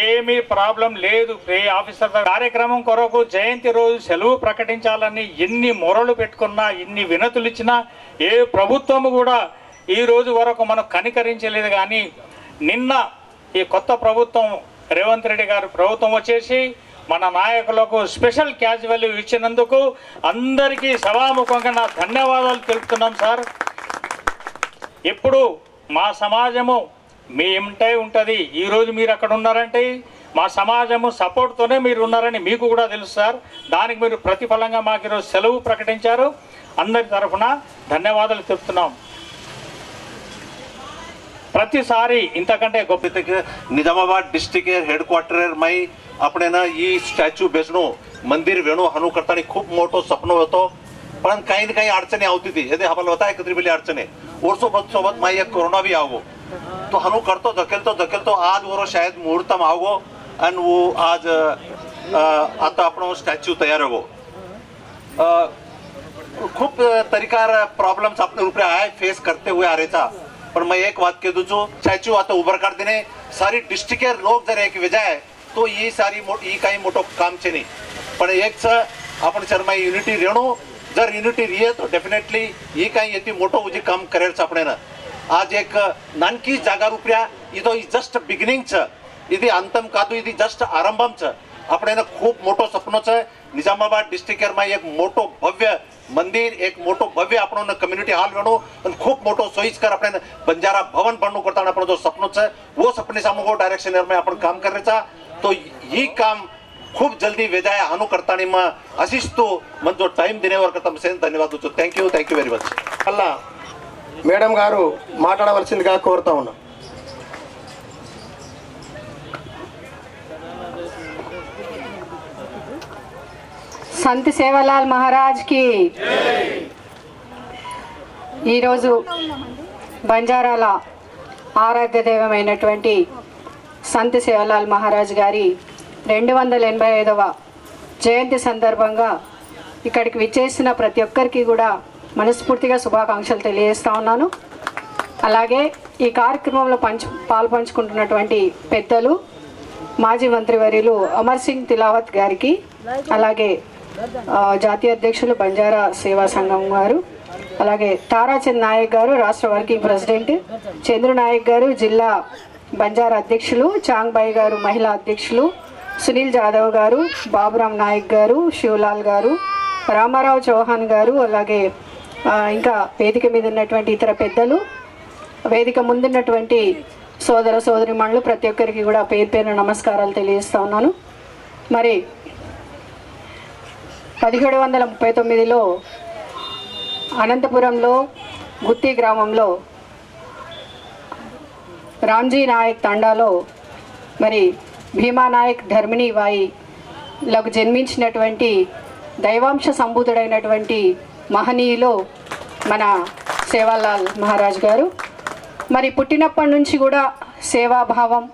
ఏమీ ప్రాబ్లం లేదు. ఏ ఆఫీసర్ కార్యక్రమం కొరకు జయంతి రోజు సెలవు ప్రకటించాలని ఎన్ని మొరలు పెట్టుకున్నా, ఎన్ని వినతులు ఇచ్చినా ఏ ప్రభుత్వం కూడా ఈ రోజు వరకు మనం కనికరించలేదు. కానీ నిన్న ఈ కొత్త ప్రభుత్వం రేవంత్ రెడ్డి గారి ప్రభుత్వం వచ్చేసి మన నాయకులకు స్పెషల్ క్యాజువల్ ఇచ్చినందుకు అందరికీ సభాముఖంగా నా ధన్యవాదాలు తెలుపుతున్నాం సార్. ఇప్పుడు మా సమాజము మీ ఏమిటై ఉంటుంది. ఈరోజు మీరు అక్కడ ఉన్నారంటే మా సమాజము సపోర్ట్తోనే మీరు ఉన్నారని మీకు కూడా తెలుసు సార్. దానికి మీరు ప్రతిఫలంగా మాకు ఈరోజు సెలవు ప్రకటించారు. అందరి తరఫున ధన్యవాదాలు తెలుపుతున్నాం. ప్రతిసారి ఇంతకంటే గొప్ప निजामाबाद डिस्ट्रिक्ट हेडक्वार्टर मई अपने ना ही स्टॅच्यू बेसणो मंदिर वेणू हनु करताना खूप मोठो सपन होतो. पण काही ना काही अडचणी आवती ती यदि हमारा होता एकत्रित बेली अडचणी सोबत माई एक कोरोना भी आवो तो हनु करतो धकेलतो आज वो शायद मुहूर्त में आवो आणि वो आज आता आपण स्टॅच्यू तयार हो. खूप तरीकार प्रॉब्लम्स अपने ऊपर आए फेस करते हुए आ रहे था. पण मैं एक बात कह दूं, स्टॅच्यू आता उभर कर देने सारी डिस्ट्रिक्ट लोक जर एक विजाय तो ये सारी ही काही मोठं काम छे नाही. पण एक आपण शर्मा युनिटी रेणू जर युनिटी रिये तो डेफिनेटली ही काही येते मोठं उजी काम करेल आपण ना. आज एक नानकी जागा रुपया इदो जस्ट बिगिनिंग छ, इदी अंतम कादू इदी जस्ट आरंभम छ. आपल्याला खूप मोठं स्वप्नच आहे निजामाबाद डिस्ट्रिक्टમાં એક મોટો ભવ્ય મંદિર એક મોટો ભવ્ય આપણો કમ્યુનિટી હોલ બનો અને ખૂબ મોટો સોઈસ્કર આપણે બંજારા ભવન બનવું કરતા આપણો जो सपनो છે वो सपने सामू को डायरेक्शन में आपण काम करायचा तो ही काम खूप जल्दी वेदाय अनु करतानी में आशिस्तो मन जो टाइम देनेवर करता मैं धन्यवाद देतो थैंक यू वेरी मच అలా మేడం గారు మాట్లాడవలసిందిగా కోరుతా ఉన్నా సంత్ సేవాలాల్ మహారాజ్ కి ఈరోజు బంజారాల ఆరాధ్య దైవమైనటువంటి సంత్ సేవాలాల్ మహారాజ్ గారి 285వ జయంతి సందర్భంగా ఇక్కడికి విచ్చేసిన ప్రతి ఒక్కరికి కూడా మనస్ఫూర్తిగా శుభాకాంక్షలు తెలియజేస్తా ఉన్నాను. అలాగే ఈ కార్యక్రమంలో పాల్పంచుకుంటున్నటువంటి పెద్దలు మాజీ మంత్రివర్యులు అమర్ సింగ్ తిలావత్ గారికి, అలాగే జాతీయ అధ్యక్షులు బంజారా సేవా సంఘం గారు, అలాగే తారాచంద్ నాయక్ గారు రాష్ట్ర వర్కింగ్ ప్రెసిడెంట్, చంద్రు నాయక్ గారు జిల్లా బంజారా అధ్యక్షులు, చాంగ్బాయి గారు మహిళా అధ్యక్షులు, సునీల్ జాదవ్ గారు, బాబురామ్ నాయక్ గారు, శివలాల్ గారు, రామారావు చౌహాన్ గారు, అలాగే ఇంకా వేదిక మీద ఉన్నటువంటి ఇతర పెద్దలు, వేదిక ముందున్నటువంటి సోదర సోదరిమణులు ప్రతి ఒక్కరికి కూడా పేరు పేరు నమస్కారాలు తెలియజేస్తా ఉన్నాను. మరి 1739లో అనంతపురంలో గుత్తి గ్రామంలో రామ్జీ నాయక్ తండాలో మరి భీమా నాయక్ ధర్మిణి వాయిలకు జన్మించినటువంటి దైవాంశ సంభూతుడైనటువంటి మహనీయులు మన సేవాలాల్ మహారాజ్ గారు. మరి పుట్టినప్పటి నుంచి కూడా సేవాభావం,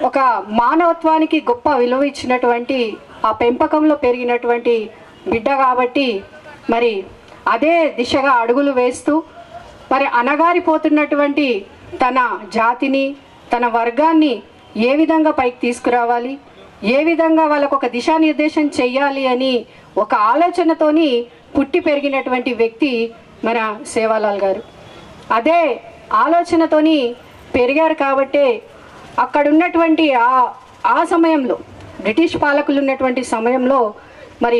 ఒక మానవత్వానికి గొప్ప విలువ ఇచ్చినటువంటి ఆ పెంపకంలో పెరిగినటువంటి బిడ్డ కాబట్టి మరి అదే దిశగా అడుగులు వేస్తూ మరి అణగారిపోతున్నటువంటి తన జాతిని, తన వర్గాన్ని ఏ విధంగా పైకి తీసుకురావాలి, ఏ విధంగా వాళ్ళకు ఒక దిశానిర్దేశం చెయ్యాలి అని ఒక ఆలోచనతోని పుట్టి పెరిగినటువంటి వ్యక్తి మన సేవాలాల్ గారు. అదే ఆలోచనతోని పెరిగారు కాబట్టే అక్కడ ఉన్నటువంటి ఆ సమయంలో బ్రిటిష్ పాలకులు ఉన్నటువంటి సమయంలో మరి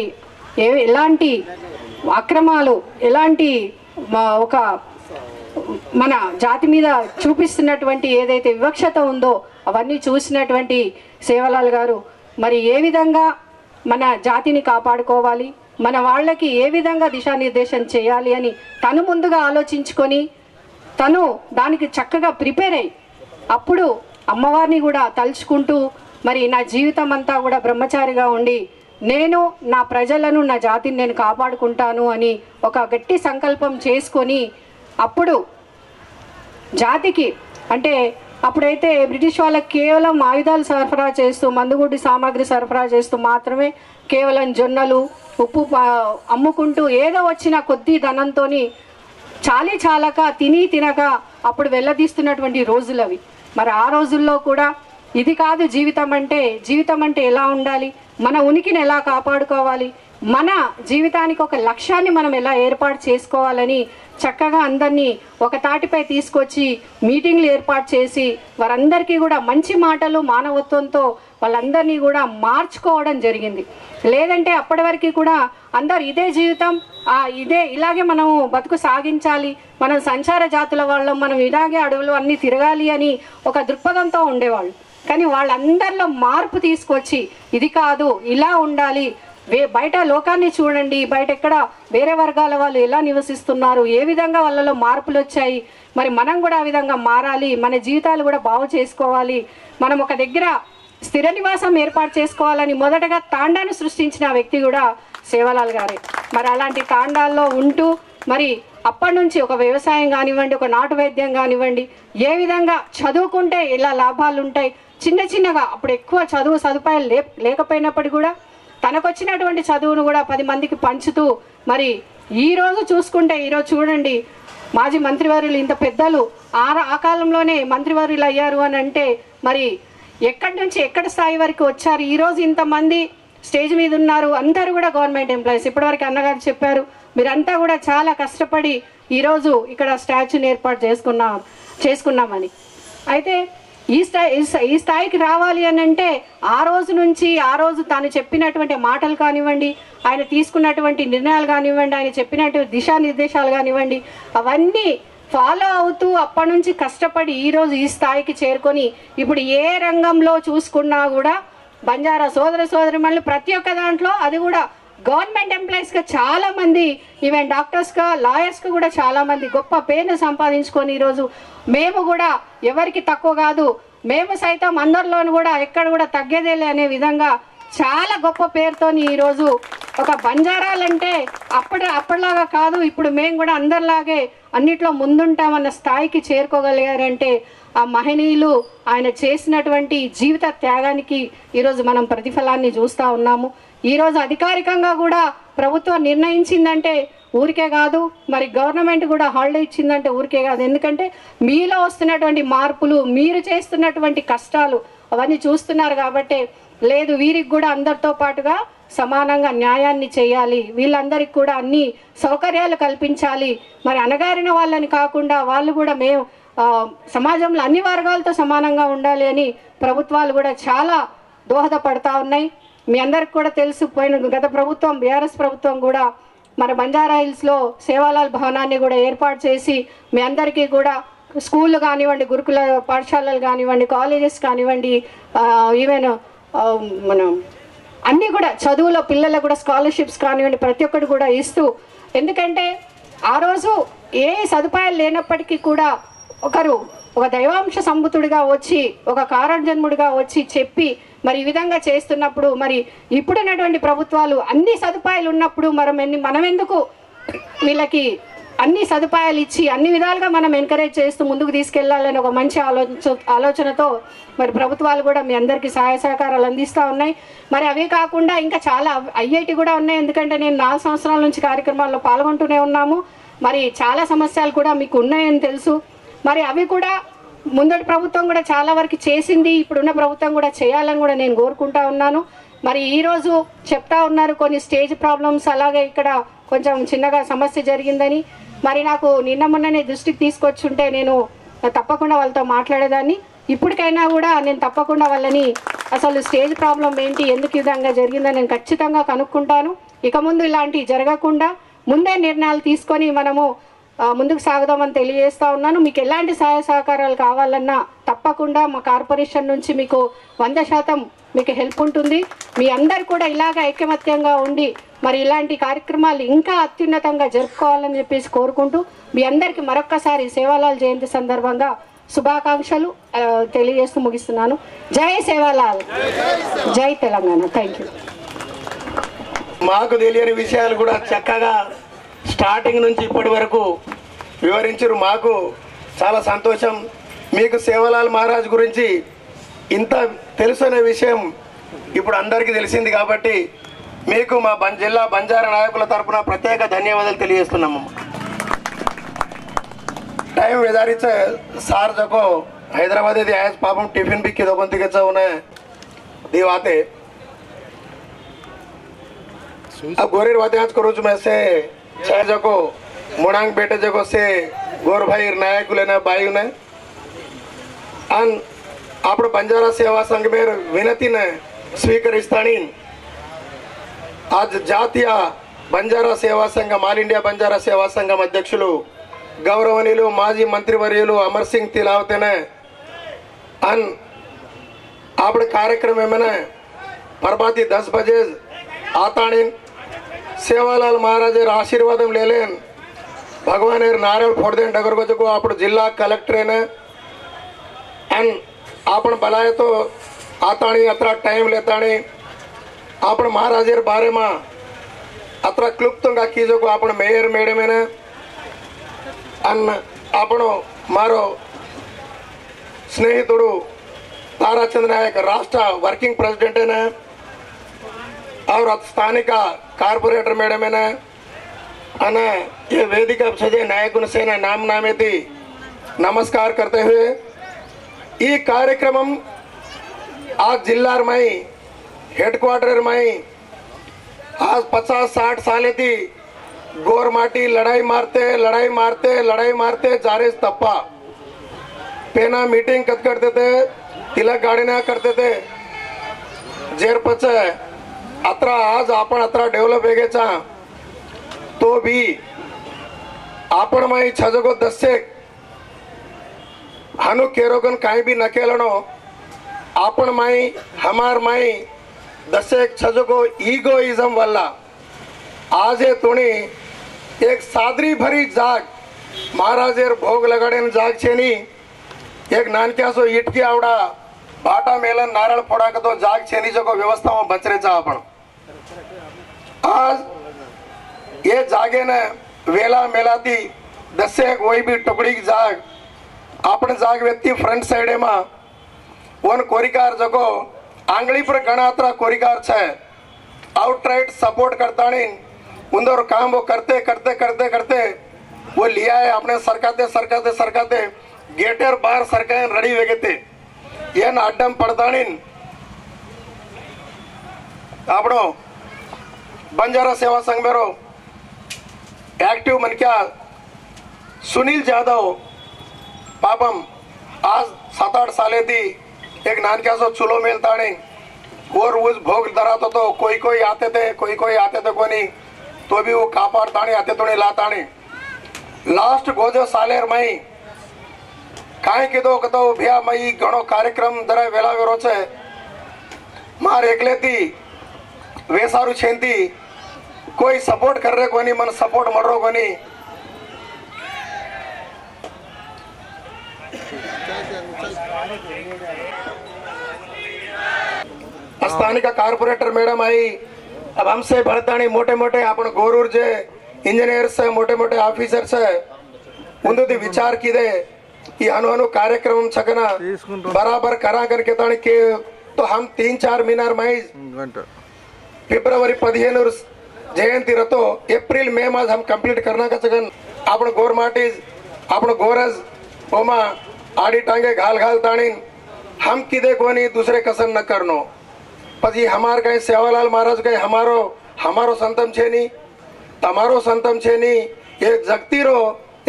ఎలాంటి అక్రమాలు, ఎలాంటి ఒక మన జాతి మీద చూపిస్తున్నటువంటి ఏదైతే వివక్షత ఉందో అవన్నీ చూసినటువంటి సేవాలాల్ గారు మరి ఏ విధంగా మన జాతిని కాపాడుకోవాలి, మన వాళ్ళకి ఏ విధంగా దిశానిర్దేశం చేయాలి అని తను ముందుగా ఆలోచించుకొని తను దానికి చక్కగా ప్రిపేర్ అయ్యి అప్పుడు అమ్మవారిని కూడా తలుచుకుంటూ మరి నా జీవితం అంతా కూడా బ్రహ్మచారిగా ఉండి నేను నా ప్రజలను, నా జాతిని నేను కాపాడుకుంటాను అని ఒక గట్టి సంకల్పం చేసుకొని అప్పుడు జాతికి అంటే అప్పుడైతే బ్రిటిష్ వాళ్ళకి కేవలం ఆయుధాలు సరఫరా చేస్తూ, మందుగుడ్డి సామాగ్రి సరఫరా చేస్తూ మాత్రమే కేవలం జొన్నలు, ఉప్పు అమ్ముకుంటూ ఏదో వచ్చిన కొద్ది ధనంతో చాలక తినక అప్పుడు వెళ్ళదీస్తున్నటువంటి రోజులు అవి. మరి ఆ రోజుల్లో కూడా ఇది కాదు జీవితం అంటే ఎలా ఉండాలి, మన ఉనికిని ఎలా కాపాడుకోవాలి, మన జీవితానికి ఒక లక్ష్యాన్ని మనం ఎలా ఏర్పాటు చేసుకోవాలని చక్కగా అందరినీ ఒక తాటిపై తీసుకొచ్చి మీటింగ్లు ఏర్పాటు చేసి వారందరికీ కూడా మంచి మాటలు మానవత్వంతో వాళ్ళందరినీ కూడా మార్చుకోవడం జరిగింది. లేదంటే అప్పటి వరకు కూడా అందరు ఇదే జీవితం, ఇలాగే మనం బతుకు సాగించాలి, మనం సంచార జాతుల వాళ్ళం, మనం ఇలాగే అడవులు అన్నీ తిరగాలి అని ఒక దృక్పథంతో ఉండేవాళ్ళు. కానీ వాళ్ళందరిలో మార్పు తీసుకొచ్చి ఇది కాదు ఇలా ఉండాలి, బయట లోకాన్ని చూడండి, బయట ఎక్కడ వేరే వర్గాల వాళ్ళు ఎలా నివసిస్తున్నారు, ఏ విధంగా వాళ్ళలో మార్పులు వచ్చాయి, మరి మనం కూడా ఆ విధంగా మారాలి, మన జీవితాలు కూడా బాగు చేసుకోవాలి, మనం ఒక దగ్గర స్థిర నివాసం ఏర్పాటు చేసుకోవాలని మొదటగా తాండాను సృష్టించిన వ్యక్తి కూడా సేవాలాల్ గారే. మరి అలాంటి తాండాల్లో ఉంటూ మరి అప్పటి నుంచి ఒక వ్యవసాయం కానివ్వండి, ఒక నాటు వైద్యం కానివ్వండి, ఏ విధంగా చదువుకుంటే ఇలా లాభాలు ఉంటాయి, చిన్నగా అప్పుడు ఎక్కువ చదువు సదుపాయాలు లేకపోయినప్పటికీ కూడా తనకు వచ్చినటువంటి చదువును కూడా 10 మందికి పంచుతూ మరి ఈరోజు చూసుకుంటే ఈరోజు చూడండి మాజీ మంత్రివర్యులు ఇంత పెద్దలు ఆ కాలంలోనే మంత్రివర్యులు అయ్యారు అని అంటే మరి ఎక్కడి నుంచి ఎక్కడ స్థాయి వరకు వచ్చారు, ఈరోజు ఇంతమంది స్టేజ్ మీద ఉన్నారు, అందరూ కూడా గవర్నమెంట్ ఎంప్లాయీస్. ఇప్పటివరకు అన్నగారు చెప్పారు మీరంతా కూడా చాలా కష్టపడి ఈరోజు ఇక్కడ స్టాచ్యూని ఏర్పాటు చేసుకున్నామని. అయితే ఈ స్థాయికి రావాలి అని అంటే ఆ రోజు తాను చెప్పినటువంటి మాటలు కానివ్వండి, ఆయన తీసుకున్నటువంటి నిర్ణయాలు కానివ్వండి, ఆయన చెప్పినటువంటి దిశానిర్దేశాలు కానివ్వండి, అవన్నీ ఫాలో అవుతూ అప్పటి నుంచి కష్టపడి ఈరోజు ఈ స్థాయికి చేరుకొని ఇప్పుడు ఏ రంగంలో చూసుకున్నా కూడా బంజారా సోదరిమణులు ప్రతి ఒక్క దాంట్లో, అది కూడా గవర్నమెంట్ ఎంప్లాయీస్గా చాలామంది, ఈవెన్ డాక్టర్స్గా, లాయర్స్గా కూడా చాలామంది గొప్ప పేరును సంపాదించుకొని ఈరోజు మేము కూడా ఎవరికి తక్కువ కాదు, మేము సైతం అందరిలోనూ కూడా ఎక్కడ కూడా తగ్గేదేలే అనే విధంగా చాలా గొప్ప పేరుతోని ఈరోజు ఒక బంజారాలంటే అప్పటిలాగా కాదు, ఇప్పుడు మేము కూడా అందరిలాగే అన్నిట్లో ముందుంటామన్న స్థాయికి చేరుకోగలిగారంటే ఆ మహనీయులు ఆయన చేసినటువంటి జీవిత త్యాగానికి ఈరోజు మనం ప్రతిఫలాన్ని చూస్తూ ఉన్నాము. ఈరోజు అధికారికంగా కూడా ప్రభుత్వం నిర్ణయించిందంటే ఊరికే కాదు, మరి గవర్నమెంట్ కూడా హాలిడే ఇచ్చిందంటే ఊరికే కాదు. ఎందుకంటే మీలో వస్తున్నటువంటి మార్పులు, మీరు చేస్తున్నటువంటి కష్టాలు అవన్నీ చూస్తున్నారు కాబట్టి, లేదు వీరికి కూడా అందరితో పాటుగా సమానంగా న్యాయాన్ని చేయాలి, వీళ్ళందరికీ కూడా అన్ని సౌకర్యాలు కల్పించాలి, మరి అణగారిన వాళ్ళని కాకుండా వాళ్ళు కూడా మేము సమాజంలో అన్ని వర్గాలతో సమానంగా ఉండాలి అని ప్రభుత్వాలు కూడా చాలా దోహదపడతా ఉన్నాయి. మీ అందరికి కూడా తెలుసు, పోయిన గత ప్రభుత్వం బీఆర్ఎస్ ప్రభుత్వం కూడా మన బంజారా హిల్స్లో సేవాలాల్ భవనాన్ని కూడా ఏర్పాటు చేసి మీ అందరికీ కూడా స్కూళ్ళు కానివ్వండి, గురుకుల పాఠశాలలు కానివ్వండి, కాలేజెస్ కానివ్వండి, ఈవెన్ మనం అన్నీ కూడా చదువులో పిల్లలకు కూడా స్కాలర్షిప్స్ కానివ్వండి ప్రతి ఒక్కటి కూడా ఇస్తూ, ఎందుకంటే ఆ రోజు ఏ సదుపాయాలు లేనప్పటికీ కూడా ఒక దైవాంశ సంభూతుడిగా వచ్చి, ఒక కారణజన్ముడిగా వచ్చి చెప్పి మరి ఈ విధంగా చేస్తున్నప్పుడు, మరి ఇప్పుడున్నటువంటి ప్రభుత్వాలు అన్ని సదుపాయాలు ఉన్నప్పుడు మనం ఎందుకు వీళ్ళకి అన్ని సదుపాయాలు ఇచ్చి అన్ని విధాలుగా మనం ఎంకరేజ్ చేస్తూ ముందుకు తీసుకెళ్లాలని ఒక మంచి ఆలోచనతో మరి ప్రభుత్వాలు కూడా మీ అందరికీ సహాయ సహకారాలు అందిస్తూ ఉన్నాయి. మరి అవే కాకుండా ఇంకా చాలా ఐఐటి కూడా ఉన్నాయి, ఎందుకంటే నేను 4 సంవత్సరాల నుంచి కార్యక్రమాల్లో పాల్గొంటూనే ఉన్నాము. మరి చాలా సమస్యలు కూడా మీకు ఉన్నాయని తెలుసు. మరి అవి కూడా ముందటి ప్రభుత్వం కూడా చాలా వరకు చేసింది, ఇప్పుడున్న ప్రభుత్వం కూడా చేయాలని కూడా నేను కోరుకుంటా ఉన్నాను. మరి ఈరోజు చెప్తా ఉన్నారు కొన్ని స్టేజ్ ప్రాబ్లమ్స్, అలాగే ఇక్కడ కొంచెం చిన్నగా సమస్య జరిగిందని. మరి నాకు మొన్ననే దృష్టికి తీసుకొచ్చుంటే నేను తప్పకుండా వాళ్ళతో మాట్లాడేదాన్ని. ఇప్పటికైనా కూడా నేను తప్పకుండా వాళ్ళని అసలు స్టేజ్ ప్రాబ్లం ఏంటి, ఎందుకు ఈ విధంగా జరిగిందని నేను ఖచ్చితంగా కనుక్కుంటాను. ఇక ముందు ఇలాంటివి జరగకుండా ముందే నిర్ణయాలు తీసుకొని మనము ముందుకు సాగుదామని తెలియజేస్తా ఉన్నాను. మీకు ఎలాంటి సహాయ సహకారాలు కావాలన్నా తప్పకుండా మా కార్పొరేషన్ నుంచి మీకు 100% మీకు హెల్ప్ ఉంటుంది. మీ అందరు కూడా ఇలాగ ఐకమత్యంగా ఉండి మరి ఇలాంటి కార్యక్రమాలు ఇంకా అత్యున్నతంగా జరుపుకోవాలని చెప్పేసి కోరుకుంటూ మీ అందరికీ మరొక్కసారి సేవాలాల్ జయంతి సందర్భంగా శుభాకాంక్షలు తెలియజేస్తూ ముగిస్తున్నాను. జై సేవాలాల్, జై తెలంగాణ. Thank you. మాకు తెలియని విషయాలు కూడా చక్కగా స్టార్టింగ్ నుంచి ఇప్పటి వరకు వివరించారు. మాకు చాలా సంతోషం. మీకు సేవాలాల్ మహారాజ్ గురించి ఇంత తెలుసనే విషయం ఇప్పుడు అందరికీ తెలిసింది కాబట్టి మీకు మా జిల్లా బంజారా నాయకుల తరఫున ప్రత్యేక ధన్యవాదాలు తెలియజేస్తున్నాము. टाइम वेदारी सार जको हैदराबाद आज पापम टिफिन भी किदो बंती के उन्हें दीवाते अब गोरेर वाते आज करो मैं से छह जको मुड़ांग बेटे जको से गोर भाई नायक लेना बाई ने अन आप बंजारा सेवा संघ में विनती ने स्वीकरिस्तानी आज जातीय बंजारा सेवा संघ माल इंडिया बंजारा सेवा संघ अध्यक्षुलु गौरवनीयुलु माजी मंत्रिवर्युलु अमर सिंह तिलावते ने अन आप कार्यक्रम में प्रभाती 10 बजे आतानी सेवालाल महाराज आशीर्वाद ले लेन भगवान नारायण फोड़देन डगर को आप जिला कलेक्टर ने अन आप बलाए तो आतानी अत्र टाइम लेतानी आप महाराज बारे में अत्र क्लुप्त कीजो को आप मेयर मेडम ने अन आप मारो स्नेहितुडु ताराचंद्र नायक राष्ट्र वर्किंग प्रेसिडेंट ने और स्थानिक कार्पोरेटर मैडम ने अन ये वेदिका सजे नायक से नाम नामेती नमस्कार करते हुए ये कार्यक्रम आज जिला में हेडक्वार्टर में आज 50-60 साल थी गोरमाटी लड़ाई मारते जा रहे तप्पा पेना मीटिंग कद करते थे, तिलक गाडीना करते थे. जेर पच अत्रा आज आपण अत्रा डेव्हलप वेगेचा तो भी आपण माई छजगो दस्से हानु केरोगन काही भी न केलनो आपण माई हमार माई दस्से छजगो ईगोइज्म वाला आज ये तुणी एक सादरी भरी जाग महाराजेर भोग लगाडेन जाग छेनी एक नानक्यासो इटकी आवडा भाटा मेलन नारळ फोडा का तो जाग छेनी जको व्यवस्था में बचरेचा आपण आज ये जागे ने वेला मेलाती दस्से कोई भी टुकड़ी की जाग आपण जाग व्यक्ति फ्रंट साइड में वन कोरिकार जको आंगली पर गणात्रा कोरिकार छे आउटराइट सपोर्ट करता नहीं उंदर काम वो करते करते करते करते वो लिया है अपने सरकाते सरकाते सरकाते गेटर बाहर सरकाएं रड़ी वेगेते ये ना अड्डम पड़ता नहीं आपनो बंजारा सेवा संघ मेरो एक्टिव मन क्या सुनील जाधव पापम आज 7-8 साले थी एक नानक्या सो चुलो मेलता नहीं और उस भोग धरातो तो कोई कोई आते थे कोई आते थे कोई नहीं तो भी वो कापाड़ता नहीं आते तो नहीं लाता नहीं लास्ट गोजो सालेर मई काय कीधो कतो भैया मई घणो कार्यक्रम जरा वेला वेरो छे मार एकले थी वेसारू छेंती कोई सपोर्ट कर रहे कोनी मन सपोर्ट मरो कोनी स्थानिक कारपोरेटर मैडम आई अब हमसे भरतानी मोटे मोटे अपन गोरूर जे इंजीनियर से मोटे मोटे ऑफिसर से उन्होंने विचार की दे कि अनु कार्यक्रम छकना बराबर करा करके तानी के तो हम 3-4 महीना में फेब्रुवरी 15 जयंती रतो एप्रिल मे में हम कंप्लीट करना का छकन आपण गोर माटीज आपण गोरज ओमा आड़ी टांगे घाल घाल तानी हम किदे कोनी दूसरे कसन न करनो पी हमार कहीं सेवालाल महाराज कहीं हमारो संतम छे नी तमारो संतम छे नी एक जगती रो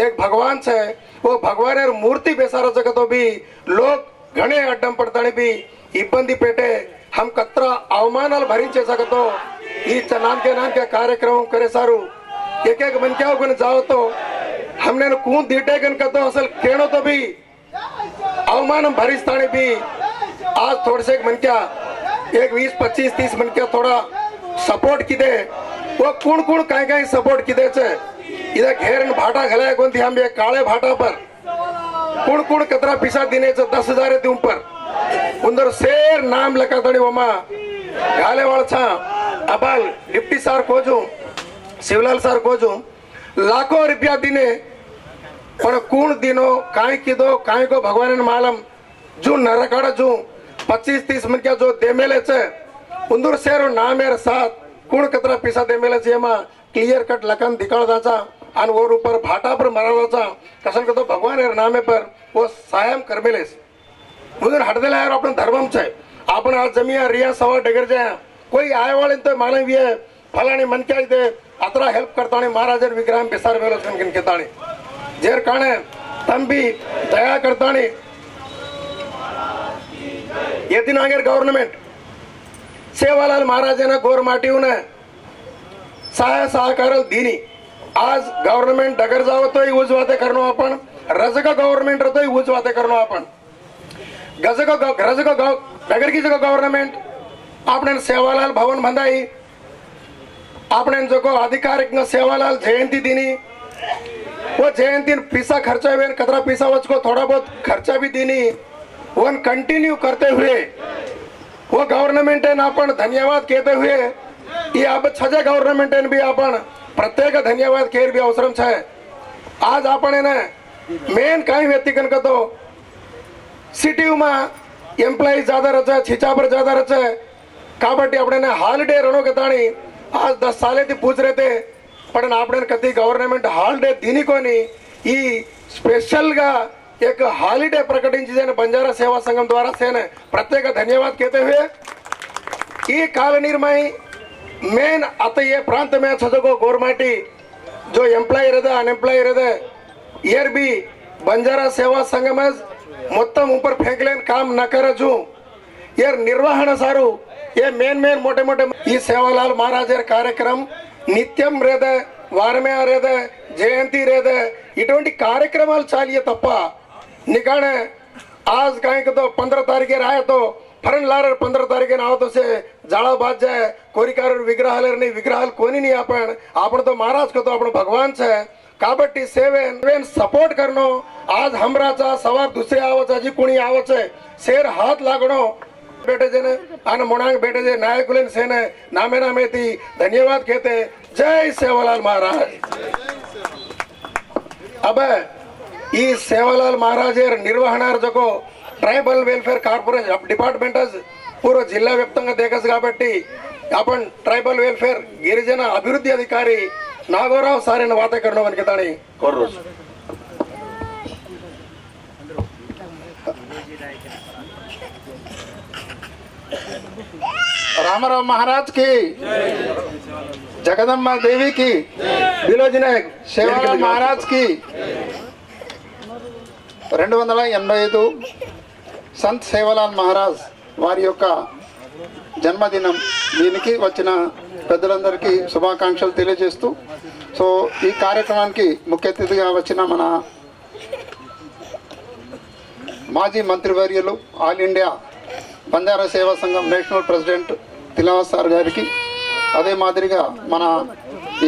एक भगवान छे वो भगवान मूर्ति बेसारा जगतो भी लोग घणे अड्डम पड़तानी भी इब्बंदी पेटे हम कतरा अवमानाल भरींचे सकतो ई नाम के कार्यक्रम करे सारू एक मन क्या गन जाओ तो हमने कून दीटे गन कतो असल केणो तो भी अवमान भरीस्तानी भी आज थोड़े से मन क्या एक 20-25-30 मन के थोड़ा सपोर्ट की दे वो कौन कौन काय सपोर्ट की दे छे इधर घेरन भाटा घलाय कोणती हम एक काळे भाटा पर कौन कौन कतरा पिसा दिने 10,000 ती ऊपर उंदर शेर नाम लकातणी वमा घाले वाल छा अबाल डिप्टी सर कोजू शिवलाल सर कोजू लाखों रुपया दिने पण कौन दिनो काय कीधो काय को भगवान मालम जो नरकाड़ा जो 25-30 मन क्या जो देमेले छे उंदूर शेरो नामेर साथ कुण कतरा पैसा देमेले छे एमा क्लियर कट लखन दिखाड़दाचा अन और ऊपर भाटा पर मरावाचा कसन को तो भगवान एर नामे पर वो सायम करमेलेस उधर हटदेला यार अपन धर्मम छे अपन आज जमिया रिया सवा डगर जाय कोई आए वाले तो माने भी है फलानी मन क्या दे अतरा हेल्प करतानी महाराजर विग्रह बेसार वेलो छन केतानी जेर काणे तम भी दया करतानी यदि नागेर गवर्नमेंट सेवालाल महाराजना गोर माटी सहाय सहकार दीनी आज गवर्नमेंट डगर जाव तो यूज वाते करनो आपण रजका गवर्नमेंट रतो यूज वाते करनो आपण गजको डगर की जगह गवर्नमेंट आपने सेवालाल भवन बंधाई आपने जो आधिकारिक सेवालाल जयंती दीनी वो जयंती पैसा खर्चा हुए कतरा पैसा वचको थोड़ा बहुत खर्चा भी दीनी वन कंटिन्यू करते हुए वो गवर्नमेंट अपन धन्यवाद कहते हुए ये अब छजे गवर्नमेंट भी अपन प्रत्येक धन्यवाद केर भी अवसरम छे आज अपन मेन कई व्यक्ति कन तो सिटी में एम्प्लॉय ज्यादा रचे छिचापर ज्यादा रचे काबट्टी अपने हॉलिडे रणो कताणी आज 10 साले थी पूछ रहे थे पण आपने कति गवर्नमेंट हॉलिडे दीनी कोनी ई स्पेशल गा एक हॉलिडे प्रकटिंची बंजारा सेवा संघम द्वारा से प्रत्येक धन्यवाद कहते हुए ई कालनीरमई मेन अत ये प्रांत में छजको गोरमाटी जो एम्प्लॉय रहते अनएम्प्लॉय रहते ईयर भी बंजारा सेवा संघ में మొత్తం ऊपर फेंक लेन काम न कर जो ये निर्वहण सारू ये मेन मोटे मोटे ఈ సేవలాల్ మహారాజ్ కార్యక్రమం నిత్యం రేదే వారమే రేదే జయంతి రేదే ఇటువంటి కార్యక్రమాలు చాలియే తప్ప निकाणे आज कहीं तो 15 तारीख आया तो फरन लार 15 तारीख आओ तो से जाड़ा बाज जाए कोरिकार विग्रह नहीं विग्रह कोनी नहीं आपण तो महाराज को तो आपण भगवान से काबट्टी सेवेन सपोर्ट करनो आज हमराचा सवार दुसरे आवचा जी कोणी आवचे शेर हात लागणो बेटे जेने आन मोणांग बेटे जे नायकुलेन सेने नामे नामे ती धन्यवाद कहते जय सेवालाल महाराज अब ఈ Sevalal Maharaj నిర్వహణార్ జకో tribal welfare corporation department పూర్వ జిల్లా వ్యాప్తంగా దేకస్ కాబట్టి आपण ट्राइबल वेलफेयर गिरिजन अभिवृद्धि अधिकारी नागोराव सारे वाते करणं वनकेताणी कोर्रोज रामाराव महाराज की जगदम्बा देवी की बिलोजी नायक సేవాలాల్ महाराज की 285 సంత్ సేవాలాల్ మహారాజ్ వారి యొక్క జన్మదినం దీనికి వచ్చిన పెద్దలందరికీ శుభాకాంక్షలు తెలియజేస్తూ సో ఈ కార్యక్రమానికి ముఖ్య అతిథిగా వచ్చిన మన మాజీ మంత్రివర్యులు ఆల్ ఇండియా బంజారా సేవా సంఘం నేషనల్ ప్రెసిడెంట్ తిలావత్ సార్ గారికి అదే మాదిరిగా మన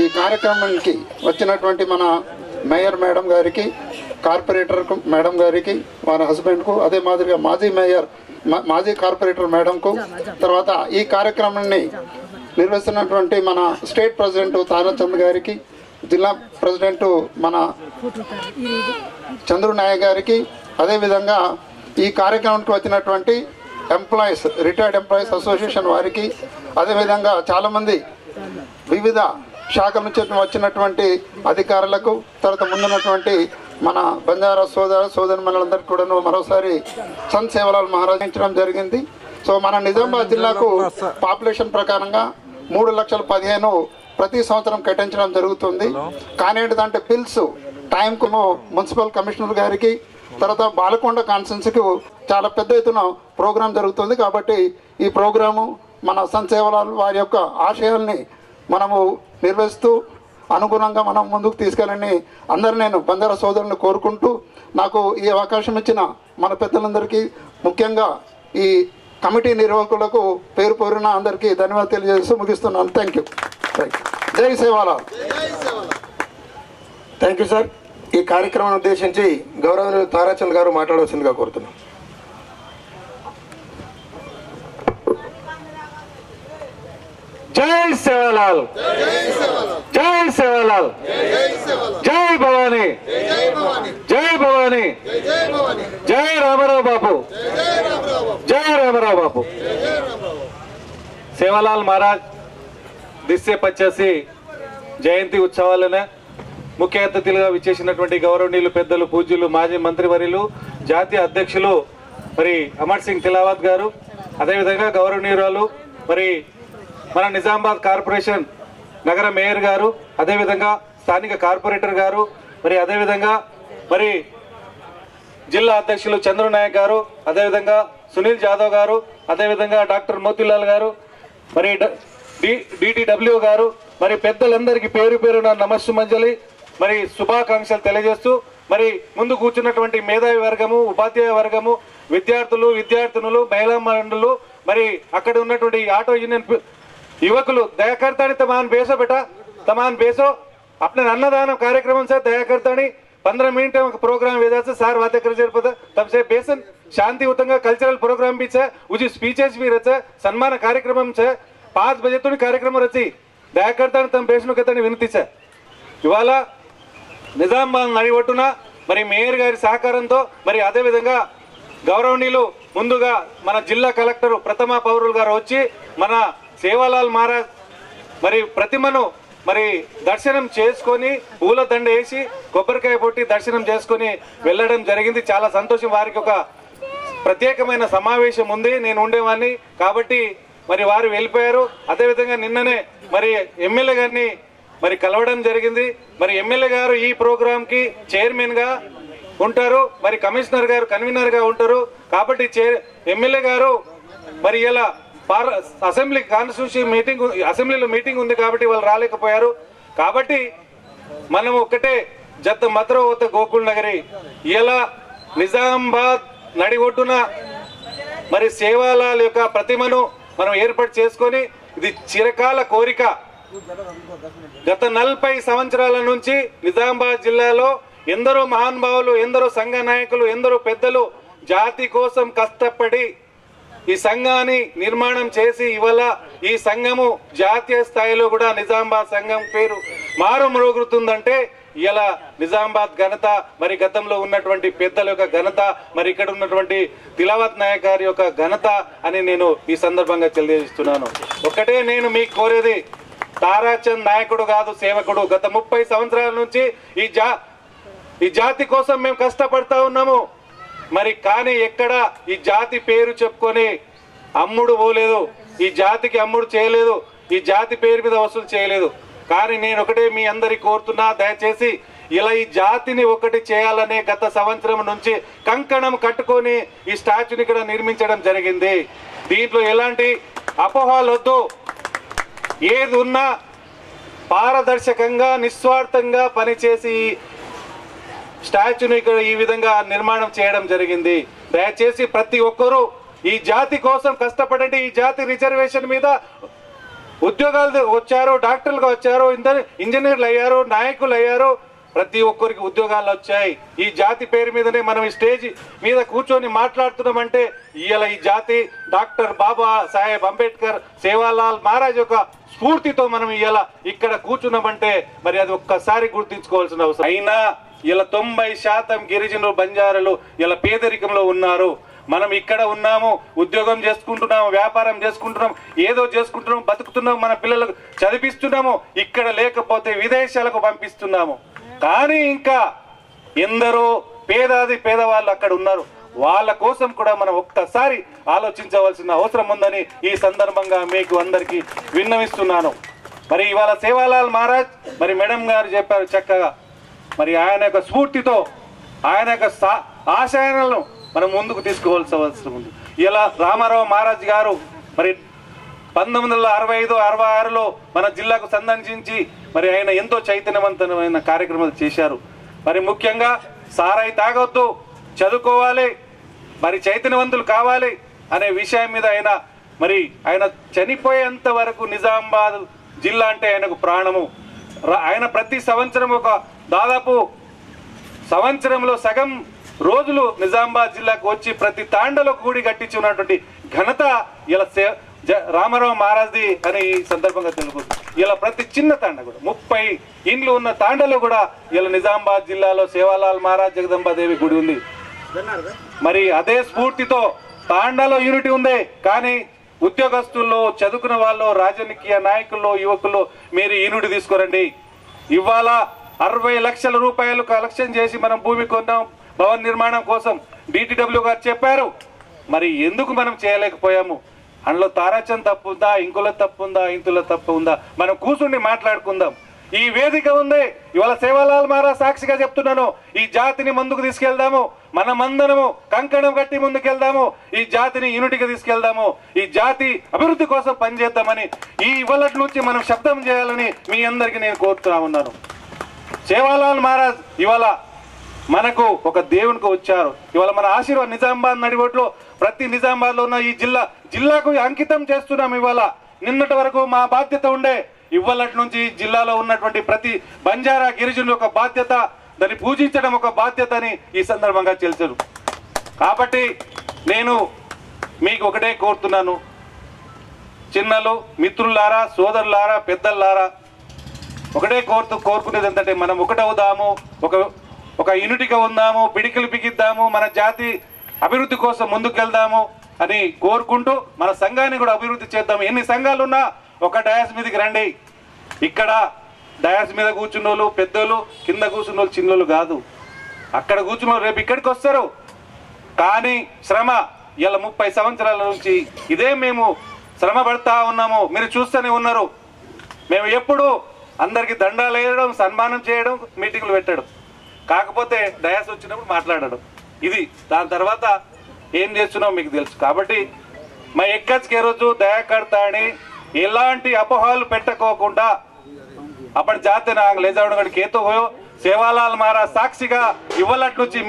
ఈ కార్యక్రమానికి వచ్చినటువంటి మన మేయర్ మేడం గారికి కార్పొరేటర్ మేడం గారికి వారి హస్బెండ్కు అదే మాదిరిగా మాజీ కార్పొరేటర్ మేడంకు తర్వాత ఈ కార్యక్రమాన్ని నిర్వహిస్తున్నటువంటి మన స్టేట్ ప్రెసిడెంట్ తారాచంద్ గారికి జిల్లా ప్రెసిడెంట్ మన చంద్రు నాయక్ గారికి అదేవిధంగా ఈ కార్యక్రమానికి వచ్చినటువంటి ఎంప్లాయీస్ రిటైర్డ్ ఎంప్లాయీస్ అసోసియేషన్ వారికి అదేవిధంగా చాలామంది వివిధ శాఖల నుంచి వచ్చినటువంటి అధికారులకు తర్వాత ముందున్నటువంటి మన బంజారా సోదరులందరికీ కూడా మరోసారి సంత్ సేవాలాల్ మహారాజ్ ఇచ్చడం జరిగింది. సో మన నిజామాబాద్ జిల్లాకు పాపులేషన్ ప్రకారంగా 3,15,000 ప్రతి సంవత్సరం కేటాయించడం జరుగుతుంది. కానీ ఏంటంటే బిల్స్ టైంకు మున్సిపల్ కమిషనర్ గారికి తర్వాత బాలకొండ కాన్స్టిట్యున్సీకి చాలా పెద్ద ఎత్తున ప్రోగ్రాం జరుగుతుంది. కాబట్టి ఈ ప్రోగ్రాము మన సంత్ సేవాలాల్ వారి యొక్క ఆశయాల్ని మనము నిర్వహిస్తూ అనుగుణంగా మనం ముందుకు తీసుకెళ్ళని అందరూ నేను బంజారా సోదరులను కోరుకుంటూ నాకు ఈ అవకాశం ఇచ్చిన మన పెద్దలందరికీ ముఖ్యంగా ఈ కమిటీ నిర్వాహకులకు పేరు పేరున అందరికీ ధన్యవాదాలు తెలియజేస్తూ ముగిస్తున్నాను. Thank you. జై సేవాలాల్. Thank you sir. ఈ కార్యక్రమాన్ని ఉద్దేశించి గౌరవనీయులు తారాచంద్ గారు మాట్లాడవలసిందిగా కోరుతున్నాం. जय सेवालाल, जय सेवालाल, जय भवानी, जय भवानी, जय रामाराव बापू, जय रामाराव बापू. సేవాలాల్ మహారాజ్ 285 జయంతి ఉత్సవాలను ముఖ్య అతిథులుగా విచ్చేసినటువంటి గౌరవనీయులు పెద్దలు పూజ్యులు మాజీ మంత్రివర్యులు జాతీయ అధ్యక్షులు మరి అమర్ సింగ్ తిలావత్ గారు, అదేవిధంగా గౌరవనీయురాలు మరి మన నిజామాబాద్ కార్పొరేషన్ నగర మేయర్ గారు, అదేవిధంగా స్థానిక కార్పొరేటర్ గారు, మరి అదేవిధంగా మరి జిల్లా అధ్యక్షులు చంద్రు నాయక్ గారు, అదేవిధంగా సునీల్ జాదవ్ గారు, అదేవిధంగా డాక్టర్ మోతిలాల్ గారు, మరి డిటిడబ్ల్యూ గారు, మరి పెద్దలందరికీ పేరు పేరున నమస్సుమంజలి మరి శుభాకాంక్షలు తెలియజేస్తూ మరి ముందు కూర్చున్నటువంటి మేధావి వర్గము, ఉపాధ్యాయ వర్గము, విద్యార్థులు, విద్యార్థినులు, మహిళా మండలు, మరి అక్కడ ఉన్నటువంటి ఆటో యూనియన్ युवकुलु दया करतानी तमान बेसो बेटा, तमान बेसो अपने अन्नदान कार्यक्रम से दया करतानी 15 मिनट प्रोग्राम वेदा से सार बातें कर तब से बेसन शांतियुतंगा कल्चरल प्रोग्राम भी है, उजी स्पीचेस भी रचे, सन्मान कार्यक्रम है 5 बजे तो कार्यक्रम रची दया करतानी तम बेसनो कहतानी विनती है. ఇవాళ నిజామాబాద్ నడివొట్టున మరి మేయర్ గారి సహకారంతో మరి అదే విధంగా గౌరవనీయులు ముందుగా మన జిల్లా కలెక్టర్ ప్రథమ పౌరులు గారు వచ్చి మన సేవాలాల్ మహారాజ్ మరి ప్రతిమను మరి దర్శనం చేసుకొని పూల దండ వేసి కొబ్బరికాయ కొట్టి దర్శనం చేసుకొని వెళ్ళడం జరిగింది. చాలా సంతోషం. వారికి ఒక ప్రత్యేకమైన సమావేశం ఉంది, నేను ఉండేవాడిని కాబట్టి మరి వారు వెళ్ళిపోయారు. అదేవిధంగా నిన్ననే మరి ఎమ్మెల్యే గారిని మరి కలవడం జరిగింది. మరి ఎమ్మెల్యే గారు ఈ ప్రోగ్రాంకి చైర్మన్గా ఉంటారు, మరి కమిషనర్ గారు కన్వీనర్గా ఉంటారు. కాబట్టి ఎమ్మెల్యే గారు మరి ఇలా అసెంబ్లీ కాన్స్టిట్యూషన్ మీటింగ్ అసెంబ్లీలో మీటింగ్ ఉంది కాబట్టి వాళ్ళు రాలేకపోయారు. కాబట్టి మనం ఒక్కటే జత మద్రవత గోకుల్ నగరి ఇలా నిజామాబాద్ నడి ఒడ్డున మరి సేవాలాల్ యొక్క ప్రతిమను మనం ఏర్పాటు చేసుకొని ఇది చిరకాల కోరిక. గత 40 సంవత్సరాల నుంచి నిజామాబాద్ జిల్లాలో ఎందరో మహానుభావులు, ఎందరో సంఘ నాయకులు, ఎందరో పెద్దలు జాతి కోసం కష్టపడి ఈ సంఘాన్ని నిర్మాణం చేసి ఇవాళ ఈ సంఘము జాతీయ స్థాయిలో కూడా నిజామాబాద్ సంఘం పేరు మారుమ్రోగుతుందంటే ఇలా నిజామాబాద్ ఘనత, మరి గతంలో ఉన్నటువంటి పెద్దల యొక్క ఘనత, మరి ఇక్కడ ఉన్నటువంటి తిలావత్ నాయక్ గారి యొక్క ఘనత అని నేను ఈ సందర్భంగా తెలియజేస్తున్నాను. ఒకటే నేను మీకు కోరేది, తారాచంద్ నాయకుడు కాదు, సేవకుడు. గత 30 సంవత్సరాల నుంచి ఈ జాతి కోసం మేము కష్టపడతా ఉన్నాము. మరి కానీ ఎక్కడ ఈ జాతి పేరు చెప్పుకొని అమ్ముడు పోలేదు, ఈ జాతికి అమ్ముడు చేయలేదు, ఈ జాతి పేరు మీద వసూలు చేయలేదు. కానీ నేను ఒకటే మీ అందరికి కోరుతున్నా, దయచేసి ఇలా ఈ జాతిని ఒకటి చేయాలనే గత సంవత్సరం నుంచి కంకణం కట్టుకొని ఈ స్టాచ్యూని ఇక్కడ నిర్మించడం జరిగింది. దీంట్లో ఎలాంటి అపోహలు వద్దు. ఏది ఉన్నా పారదర్శకంగా నిస్వార్థంగా పనిచేసి స్టాచ్యూని ఇక్కడ ఈ విధంగా నిర్మాణం చేయడం జరిగింది. దయచేసి ప్రతి ఒక్కరూ ఈ జాతి కోసం కష్టపడండి. ఈ జాతి రిజర్వేషన్ మీద ఉద్యోగాలు వచ్చారు, డాక్టర్లుగా వచ్చారు, ఇంజనీర్లు అయ్యారు, నాయకులు అయ్యారు, ప్రతి ఒక్కరికి ఉద్యోగాలు వచ్చాయి. ఈ జాతి పేరు మీదనే మనం ఈ స్టేజ్ మీద కూర్చొని మాట్లాడుతున్నామంటే ఇవాళ ఈ జాతి డాక్టర్ బాబా సాహెబ్ అంబేద్కర్, సేవాలాల్ మహారాజ్ యొక్క స్ఫూర్తితో మనం ఇవాళ ఇక్కడ కూర్చున్నామంటే మరి అది ఒక్కసారి గుర్తించుకోవాల్సిన అవసరం. అయినా ఇలా 90% గిరిజనులు, బంజారాలు ఇలా పేదరికంలో ఉన్నారు. మనం ఇక్కడ ఉన్నాము, ఉద్యోగం చేసుకుంటున్నాము, వ్యాపారం చేసుకుంటున్నాం, ఏదో చేసుకుంటున్నాం, బతుకుతున్నాము, మన పిల్లలకు చదివిస్తున్నాము. ఇక్కడ లేకపోతే విదేశాలకు పంపిస్తున్నాము. కానీ ఇంకా ఎందరో పేదవాళ్ళు అక్కడ ఉన్నారు. వాళ్ళ కోసం కూడా మనం ఒక్కసారి ఆలోచించవలసిన అవసరం ఉందని ఈ సందర్భంగా మీకు అందరికీ విన్నవిస్తున్నాను. మరి ఇవాళ సేవాలాల్ మహారాజ్ మరి మేడం గారు చెప్పారు చక్కగా. మరి ఆయన యొక్క స్ఫూర్తితో, ఆయన యొక్క ఆశయాలను మనం ముందుకు తీసుకోవాల్సిన అవసరం ఉంది. ఇలా రామారావు మహారాజ్ గారు మరి 1965-66లో మన జిల్లాకు సందర్శించి మరి ఆయన ఎంతో చైతన్యవంతమైన కార్యక్రమాలు చేశారు. మరి ముఖ్యంగా సారాయి తాగొద్దు, చదువుకోవాలి, మరి చైతన్యవంతులు కావాలి అనే విషయం మీద ఆయన చనిపోయేంత వరకు నిజామాబాద్ జిల్లా అంటే ఆయనకు ప్రాణము. ఆయన ప్రతి సంవత్సరం దాదాపు సంవత్సరంలో సగం రోజులు నిజామాబాద్ జిల్లాకు వచ్చి ప్రతి తాండలో కూడి కట్టించి ఉన్నటువంటి ఘనత ఇలా రామారావు మహారాజ్ది అని ఈ సందర్భంగా తెలుగుతుంది. ఇలా ప్రతి చిన్న తాండ కూడా 30 ఇండ్లు ఉన్న తాండలో కూడా ఇలా నిజామాబాద్ జిల్లాలో సేవాలాల్ మహారాజ్ జగదంబాదేవి గుడి ఉంది. మరి అదే స్ఫూర్తితో తాండాలో యూనిటీ ఉంది. కానీ ఉద్యోగస్తుల్లో, చదువుకున్న వాళ్ళు, రాజకీయ నాయకుల్లో, యువకుల్లో మీరు యూనిటీ తీసుకురండి. ఇవాళ 60 లక్షల రూపాయలు కలెక్షన్ చేసి మనం భూమి కొన్నాం భవన నిర్మాణం కోసం. డిటిడబ్ల్యూ గారు చెప్పారు. మరి ఎందుకు మనం చేయలేకపోయాము? అందులో తారాచంద్ తప్పు ఉందా, ఇంకుల తప్పు ఉందా, ఇంతుల తప్పు ఉందా? మనం కూర్చుండి మాట్లాడుకుందాం. ఈ వేదిక ఉంది. ఇవాళ సేవాలాల్ మహారాజ్ సాక్షిగా చెప్తున్నాను, ఈ జాతిని ముందుకు తీసుకెళ్దాము. మనమందరము కంకణం కట్టి ముందుకెళ్దాము. ఈ జాతిని యూనిటీగా తీసుకెళ్దాము. ఈ జాతి అభివృద్ధి కోసం పనిచేద్దామని ఈ ఇవాళ నుంచి మనం శబ్దం చేయాలని మీ అందరికీ నేను కోరుతున్నా ఉన్నాను. సేవాలాల్ మహారాజ్ ఇవాళ మనకు ఒక దేవునికి వచ్చారు. ఇవాళ మన ఆశీర్వాద్ నిజామాబాద్ నడిబొట్లో ప్రతి నిజామాబాద్లో ఉన్న ఈ జిల్లాకు అంకితం చేస్తున్నాం. ఇవాళ నిన్నటి వరకు మా బాధ్యత ఉండే, ఇవాళ నుంచి జిల్లాలో ఉన్నటువంటి ప్రతి బంజారా గిరిజనుల ఒక బాధ్యత, దాన్ని పూజించడం ఒక బాధ్యత అని ఈ సందర్భంగా తెలుసు. కాబట్టి నేను మీకు ఒకటే కోరుతున్నాను, చిన్నలు, మిత్రులారా, సోదరులారా, పెద్దలారా, ఒకటే కోరుకునేది ఏంటంటే మనం ఒకటవుదాము, ఒక యూనిటీగా ఉందాము, పిడికిలు బిగిద్దాము, మన జాతి అభివృద్ధి కోసం ముందుకెళ్దాము అని కోరుకుంటూ మన సంఘాన్ని కూడా అభివృద్ధి చేద్దాము. ఎన్ని సంఘాలు ఉన్నా ఒక డయాస్ మీదకి రండి. ఇక్కడ డయాస్ మీద కూర్చున్న వాళ్ళు పెద్దోళ్ళు, కింద కూర్చున్న వాళ్ళు చిన్నోళ్ళు కాదు. అక్కడ కూర్చున్న వాళ్ళు రేపు ఇక్కడికి వస్తారు. కానీ శ్రమ ఇలా 30 సంవత్సరాల నుంచి ఇదే మేము శ్రమ పడతా ఉన్నాము. మీరు చూస్తూనే ఉన్నారు. మేము ఎప్పుడు అందరికి దండాలు వేయడం, సన్మానం చేయడం, మీటింగ్లు పెట్టడం. కాకపోతే డయాస్ వచ్చినప్పుడు మాట్లాడడం ఇది. దాని తర్వాత ఏం చేస్తున్నావు మీకు తెలుసు. కాబట్టి మా ఎక్కచ్కి రోజు దయా కడతా అని ఎలాంటి అపోహలు పెట్టకోకుండా అప్పటి జాతి నాకు లేజాడు కేతో పోయో సేవాలాల్ మహారాజ్ సాక్షిగా ఇవ్వలట్ నుంచి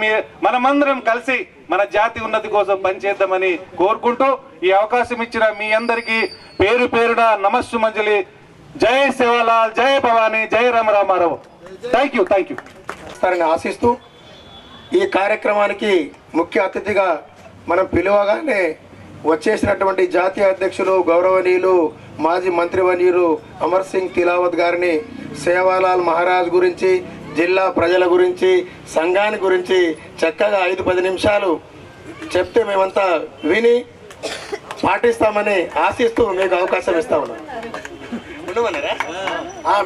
మనమందరం కలిసి మన జాతి ఉన్నతి కోసం పనిచేద్దామని కోరుకుంటూ ఈ అవకాశం ఇచ్చిన మీ అందరికీ పేరు పేరున నమస్సు మంజలి. జై సేవాలాల్, జై భవానీ, జై రామరామారావు. Thank you. ఆశిస్తూ ఈ కార్యక్రమానికి ముఖ్య అతిథిగా మనం పిలువగానే వచ్చేసినటువంటి జాతీయ అధ్యక్షులు గౌరవనీయులు మాజీ మంత్రివర్యులు అమర్ సింగ్ తిలావత్ గారిని సేవాలాల్ మహారాజ్ గురించి, జిల్లా ప్రజల గురించి, సంఘాన్ని గురించి చక్కగా 5-10 నిమిషాలు చెప్తే మేమంతా విని పాటిస్తామని ఆశిస్తూ మీకు అవకాశం ఇస్తా ఉన్నాం.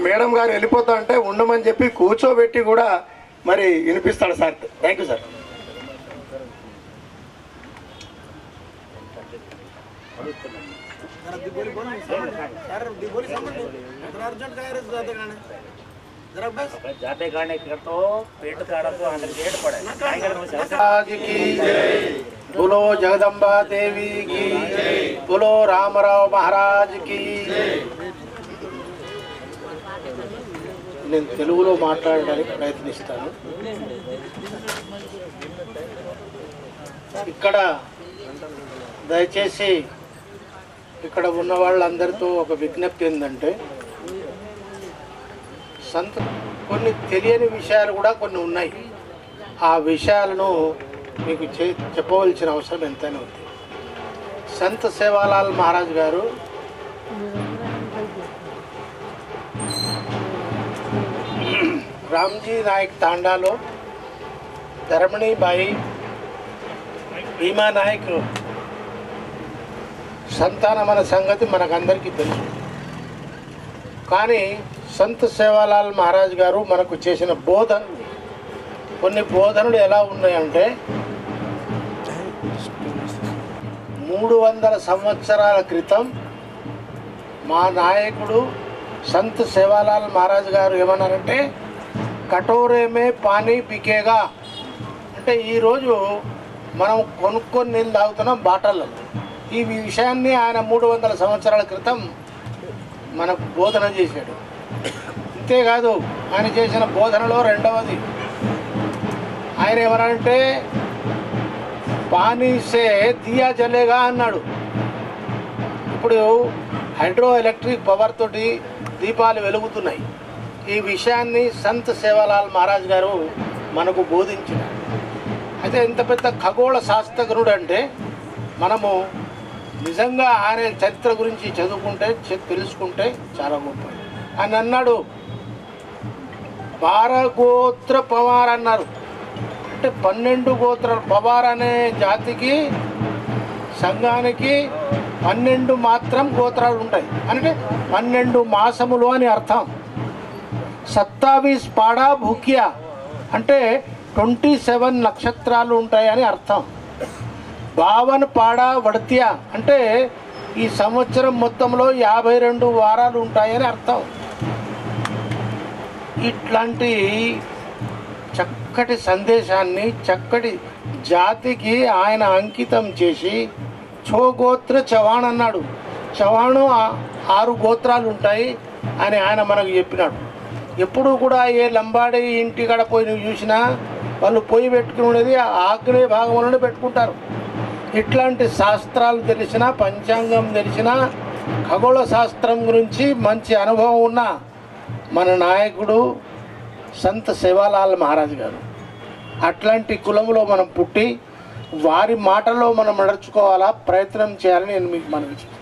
మేడం గారు వెళ్ళిపోతా అంటే ఉండమని చెప్పి కూర్చోబెట్టి కూడా మరి వినిపిస్తాడు సార్. Thank you sir. जाते गाने कर तो पेट काढ़ा तो अंदर पेट पड़े। आज की बोलो जगदम्बा देवी की, बोलो रामराव महाराज की. నేను తెలుగులో మాట్లాడడానికి ప్రయత్నిస్తాను. ఇక్కడ దయచేసి ఇక్కడ ఉన్న వాళ్ళందరితో ఒక విజ్ఞప్తి ఏంటంటే కొన్ని తెలియని విషయాలు కూడా కొన్ని ఉన్నాయి. ఆ విషయాలను మీకు చెప్పవలసిన అవసరం ఎంతైనా ఉంది. సంత్ సేవాలాల్ మహారాజ్ గారు రామ్జీ నాయక్ తాండాలో ధర్మణిబాయి భీమా నాయక్ సంతానమైన సంగతి మనకందరికీ తెలుసు. కానీ సంత్ సేవాలాల్ మహారాజ్ గారు మనకు చేసిన కొన్ని బోధనలు ఎలా ఉన్నాయంటే 300 సంవత్సరాల క్రితం మా నాయకుడు సంత్ సేవాలాల్ మహారాజ్ గారు ఏమన్నారంటే కటోరేమే పానీ బికేగా అంటే ఈరోజు మనం కొనుక్కొని నీళ్ళు తాగుతున్నాం బాటల్లో. ఈ విషయాన్ని ఆయన 300 సంవత్సరాల క్రితం మనకు బోధన చేశాడు. అంతేకాదు ఆయన చేసిన బోధనలో రెండవది ఆయన ఏమనంటే పానీసే దియా జలేగా అన్నాడు. ఇప్పుడు హైడ్రో ఎలక్ట్రిక్ పవర్ తోటి దీపాలు వెలుగుతున్నాయి. ఈ విషయాన్ని సంత్ సేవాలాల్ మహారాజ్ గారు మనకు బోధించినారు. అయితే ఎంత పెద్ద ఖగోళ శాస్త్రజ్ఞుడు అంటే మనము నిజంగా ఆయన చరిత్ర గురించి చదువుకుంటే తెలుసుకుంటే చాలా గొప్ప. ఆయన అన్నాడు 12 గోత్ర పవార్ అన్నారు. అంటే 12 గోత్రాలు. పవార్ అనే జాతికి సంఘానికి 12 మాత్రం గోత్రాలు ఉంటాయి. అంటే 12 మాసములు అని అర్థం. 27 పాడా భూక్యా అంటే 27 నక్షత్రాలు ఉంటాయని అర్థం. 52 పాడా వడత్యా అంటే ఈ సంవత్సరం మొత్తంలో 52 వారాలు ఉంటాయని అర్థం. ఇట్లాంటి చక్కటి సందేశాన్ని చక్కటి జాతికి ఆయన అంకితం చేసి గోత్ర చవాణ్ అన్నాడు. చవాణు 6 గోత్రాలు ఉంటాయి అని ఆయన మనకు చెప్పినాడు. ఎప్పుడు కూడా ఏ లంబాడి ఇంటి కాడ పోయి నువ్వు చూసినా వాళ్ళు పొయ్యి పెట్టుకునేది ఆగ్నేయ భాగంలోనే పెట్టుకుంటారు. ఇట్లాంటి శాస్త్రాలు తెలిసిన, పంచాంగం తెలిసిన, ఖగోళ శాస్త్రం గురించి మంచి అనుభవం ఉన్న మన నాయకుడు సంత్ సేవాలాల్ మహారాజ్ గారు. అట్లాంటి కులంలో మనం పుట్టి వారి మాటల్లో మనం నడుచుకోవాలా, ప్రయత్నం చేయాలని నేను మీకు మనవి చేస్తాను.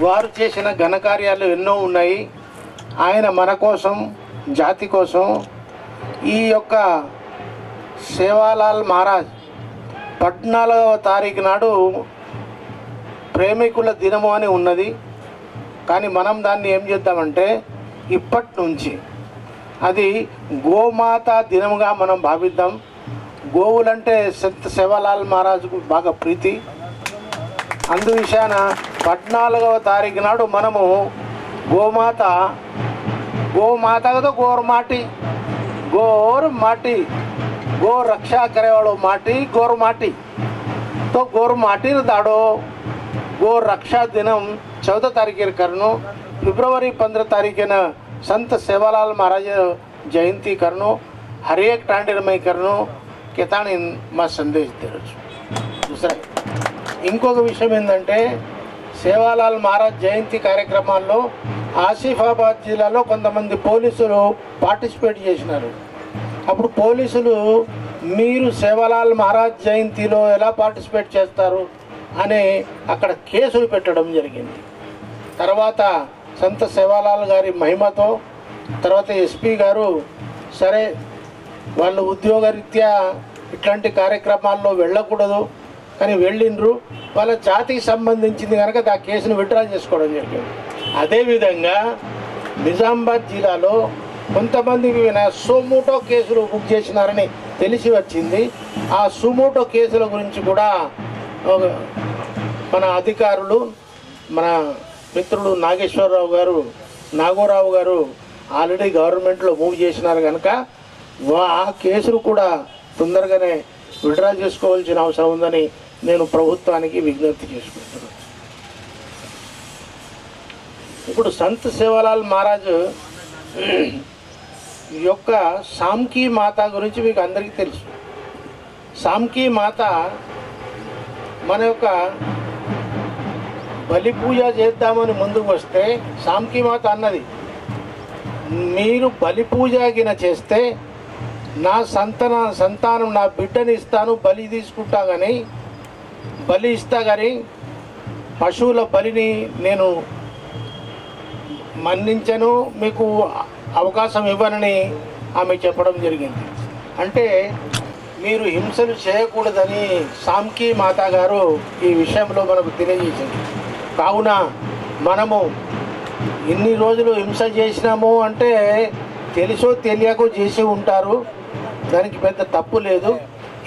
వారు చేసిన ఘనకార్యాలు ఎన్నో ఉన్నాయి. ఆయన మన కోసం, జాతి కోసం ఈ యొక్క సేవాలాల్ మహారాజ్ 14వ తారీఖు నాడు ప్రేమికుల దినము అని ఉన్నది. కానీ మనం దాన్ని ఏం చేద్దామంటే ఇప్పటి నుంచి అది గోమాత దినముగా మనం భావిద్దాం. గోవులంటే సంత్ సేవాలాల్ మహారాజుకు బాగా ప్రీతి. అందు విషయాన 14వ తారీఖు నాడు మనము గోమాత కదా గోరమాటి गो और माटी, गो रक्षा करे वालों माटी गोर माटी। तो गोर माटी दाड़ो गो रक्षा दिनम 14 तारीखेर करनो, फेब्रुवारी 15 तारीखेन संत सेवालाल महाराज जयंती करनो, हर एक टांडेरमय करनो केताणी మా సందేశం తెరచు. दूसरा ఇంకొక విషయం ఏంటంటే సేవాలాల్ మహారాజ్ జయంతి కార్యక్రమాల్లో ఆసిఫాబాద్ జిల్లాలో కొంతమంది పోలీసులు పార్టిసిపేట్ చేసినారు. అప్పుడు పోలీసులు మీరు సేవాలాల్ మహారాజ్ జయంతిలో ఎలా పార్టిసిపేట్ చేస్తారు అని అక్కడ కేసులు పెట్టడం జరిగింది. తర్వాత సంత సేవాలాల్ గారి మహిమతో తర్వాత ఎస్పీ గారు సరే వాళ్ళు ఉద్యోగరీత్యా ఇట్లాంటి కార్యక్రమాల్లో వెళ్ళకూడదు కానీ వెళ్ళిండ్రు, వాళ్ళ జాతికి సంబంధించింది కనుక ఆ కేసును విత్డ్రా చేసుకోవడం జరిగింది. అదేవిధంగా నిజామాబాద్ జిల్లాలో కొంతమంది సుమోటో కేసులు బుక్ చేసినారని తెలిసి వచ్చింది. ఆ సుమోటో కేసుల గురించి కూడా మన అధికారులు మన మిత్రుడు నాగోరావు గారు ఆల్రెడీ గవర్నమెంట్లో మూవ్ చేసినారు కనుక ఆ కేసులు కూడా తొందరగానే విత్డ్రా చేసుకోవాల్సిన అవసరం ఉందని నేను ప్రభుత్వానికి విజ్ఞప్తి చేసుకుంటున్నాను. ఇప్పుడు సంత్ సేవాలాల్ మహారాజ్ యొక్క సామ్కీ మాత గురించి మీకు అందరికీ తెలుసు. సామ్కీ మాత మన యొక్క బలి పూజ చేద్దామని ముందుకు వస్తే సామ్కీ మాత అన్నది, మీరు బలి పూజ గిన చేస్తే నా సంతానం నా బిడ్డని ఇస్తాను, బలి తీసుకుంటా కానీ బలి ఇస్తా కానీ పశువుల బలిని నేను మన్నించను, మీకు అవకాశం ఇవ్వనని ఆమె చెప్పడం జరిగింది. అంటే మీరు హింసలు చేయకూడదని సామ్కీ మాత గారు ఈ విషయంలో మనకు తెలియజేసింది. కావున మనము ఇన్ని రోజులు హింస చేసినాము అంటే తెలుసో తెలియకో చేసి ఉంటారు, దానికి పెద్ద తప్పు లేదు.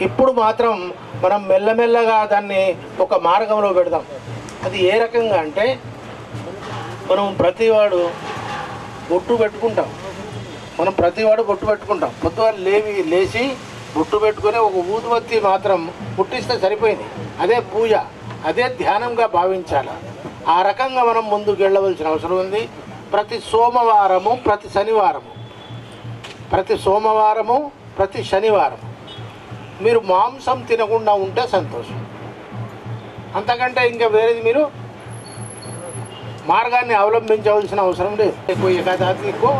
ఇప్పుడు మాత్రం మనం మెల్లమెల్లగా దాన్ని ఒక మార్గంలో పెడదాం. అది ఏ రకంగా అంటే మనం ప్రతివాడు బొట్టు పెట్టుకుంటాం, పొద్దువాడు లేచి బొట్టు పెట్టుకొని ఒక ఊదుబత్తి మాత్రం పుట్టిస్తే సరిపోయింది. అదే పూజ, అదే ధ్యానంగా భావించాలి. ఆ రకంగా మనం ముందుకు వెళ్ళవలసిన అవసరం ఉంది. ప్రతి సోమవారము ప్రతి శనివారం మీరు మాంసం తినకుండా ఉంటే సంతోషం. అంతకంటే ఇంకా వేరేది మీరు మార్గాన్ని అవలంబించవలసిన అవసరం లేదు. ఎక్కువ ఏకాదాది ఎక్కువ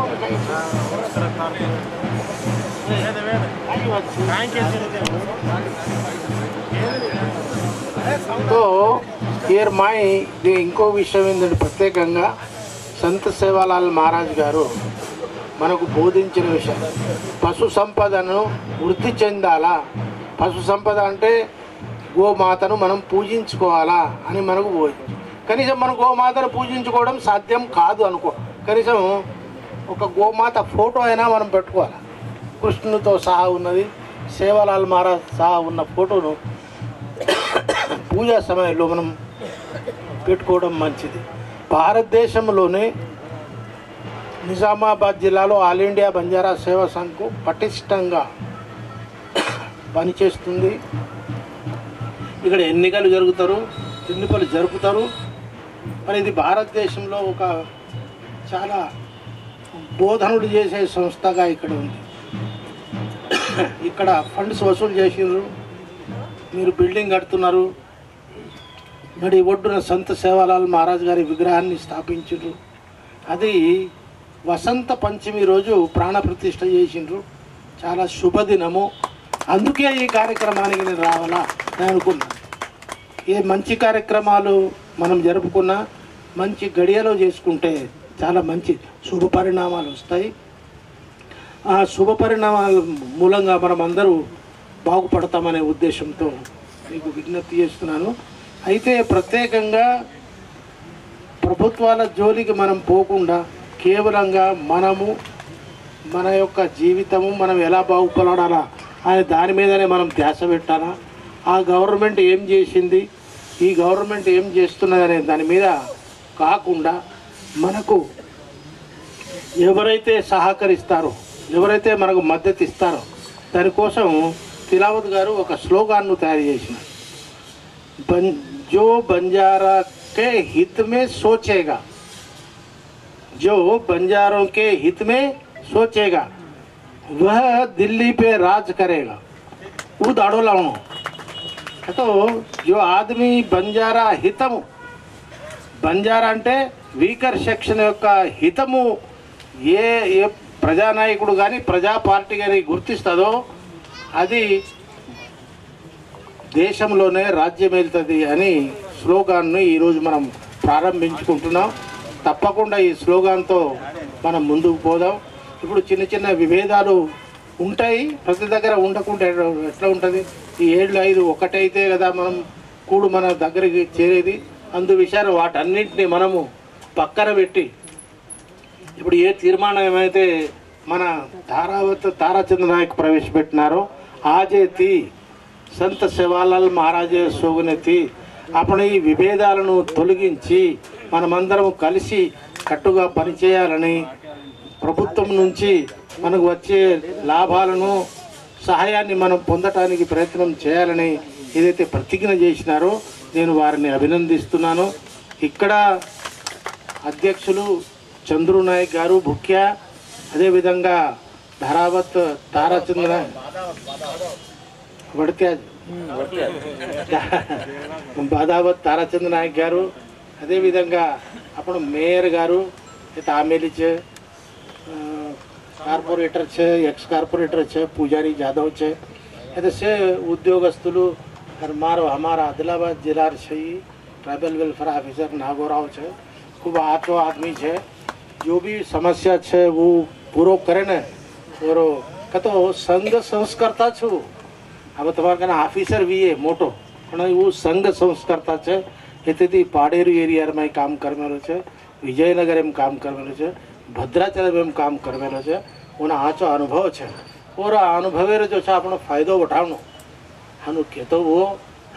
तो ఇయర్ మై ఇంకో విషయం ఏంటంటే ప్రత్యేకంగా సంత సేవాలాల్ మహారాజ్ గారు మనకు బోధించిన విషయం, పశు సంపదను వృద్ధి చెందాలా. పశు సంపద అంటే గోమాతను మనం పూజించుకోవాలా అని మనకు బోధించారు. కనీసం మనం గోమాతను పూజించుకోవడం సాధ్యం కాదు అనుకో, కనీసం ఒక గోమాత ఫోటో అయినా మనం పెట్టుకోవాలి. కృష్ణునితో సహా ఉన్నది, సేవాలాల్ మహారాజ్ సహా ఉన్న ఫోటోను పూజా సమయంలో మనం పెట్టుకోవడం మంచిది. భారతదేశంలోనే నిజామాబాద్ జిల్లాలో ఆల్ ఇండియా బంజారా సేవా సంఘ్ పటిష్టంగా పనిచేస్తుంది. ఇక్కడ ఎన్నికలు జరుపుతారు. మరి ఇది భారతదేశంలో ఒక చాలా బోధనలు చేసే సంస్థగా ఇక్కడ ఉంది. ఇక్కడ ఫండ్స్ వసూలు చేసినారు, మీరు బిల్డింగ్ కడుతున్నారు, నడి ఒడ్డున సంత సేవాలాల్ మహారాజ్ గారి విగ్రహాన్ని స్థాపించారు. అది వసంత పంచమి రోజు ప్రాణ ప్రతిష్ఠ చేసిండ్రు. చాలా శుభదినము. అందుకే ఈ కార్యక్రమానికి నేను రావాలా అని అనుకున్నాను. ఏ మంచి కార్యక్రమాలు మనం జరుపుకున్నా మంచి గడియలో చేసుకుంటే చాలా మంచి శుభ పరిణామాలు వస్తాయి. ఆ శుభ పరిణామాల మూలంగా మనం అందరూ బాగుపడతామనే ఉద్దేశంతో మీకు విజ్ఞప్తి చేస్తున్నాను. అయితే ప్రత్యేకంగా ప్రభుత్వాల జోలికి మనం పోకుండా కేవలంగా మనము మన యొక్క జీవితము మనం ఎలా బాగుపడాలా అనే దాని మీదనే మనం ధ్యాస పెట్టాలా. ఆ గవర్నమెంట్ ఏం చేసింది, ఈ గవర్నమెంట్ ఏం చేస్తున్నది అనే దాని మీద కాకుండా మనకు ఎవరైతే సహకరిస్తారో ఎవరైతే మనకు మద్దతు ఇస్తారో దానికోసం తిలావత్ గారు ఒక స్లోగాన్ను తయారు చేసినారు. जो बंजारा के हित में सोचेगा, जो बंजारों के हित में सोचेगा वह दिल्ली पे राज करेगा. वो दाड़ो लावणो तो जो आदमी बंजारा हितमु, బంజారా అంటే వీకర్ సెక్షన్ యొక్క హితము ఏ ప్రజానాయకుడు కానీ ప్రజా పార్టీ కానీ గుర్తిస్తుందో అది దేశంలోనే రాజ్యం వెళ్తుంది అని స్లోగాన్ను ఈరోజు మనం ప్రారంభించుకుంటున్నాం. తప్పకుండా ఈ స్లోగాన్తో మనం ముందుకు పోదాం. ఇప్పుడు చిన్న చిన్న విభేదాలు ఉంటాయి, ప్రతి దగ్గర ఉండకుండా ఎట్లా ఉంటుంది? ఈ 7-5 ఒకటైతే కదా మనం కూడు మన దగ్గరికి చేరేది. అందు విషయాలు వాటన్నింటినీ మనము పక్కన పెట్టి ఇప్పుడు ఏ తీర్మానం ఏమైతే మన తారాచంద్ర నాయక్ ప్రవేశపెట్టినారో ఆజే తీ సంత సేవాలాల్ మహారాజే సోగునే తీ అప్పుడు ఈ విభేదాలను తొలగించి మనమందరం కలిసి కట్టుగా పనిచేయాలని, ప్రభుత్వం నుంచి మనకు వచ్చే లాభాలను సహాయాన్ని మనం పొందటానికి ప్రయత్నం చేయాలని ఏదైతే ప్రతిజ్ఞ చేసినారో నేను వారిని అభినందిస్తున్నాను. ఇక్కడ అధ్యక్షులు చంద్రు నాయక్ గారు ముఖ్య, అదేవిధంగా ధారావత్ తారాచంద్ర బాదావత్ తారాచంద్ర నాయక్ గారు, అదేవిధంగా అప్పుడు మేయర్ గారు, ఆమెలి కార్పొరేటర్ ఎక్స్ కార్పొరేటర్ పూజారి జాదవ్ ऐसे उद्योगस्तुలు हमारा आदिलाबाद जिला से ट्राइबल वेलफेयर ऑफिसर नागोराव है, खूब 8 आदमी है. जो भी समस्या है वो पूरो करे न. और कतो संघ संस्कर्ता छू अब तुम्हारा ऑफिसर भी है मोटो पण वो संघ संस्कर्ता है. इत्यादि पाडेरू एरिया में काम करमेलो है, विजयनगर में काम करमेलो है, भद्राचल में काम करमेलो है. उन आचो अनुभव है और अनुभवे जो है अपनो फायदो उठावनो हनु कहतो वो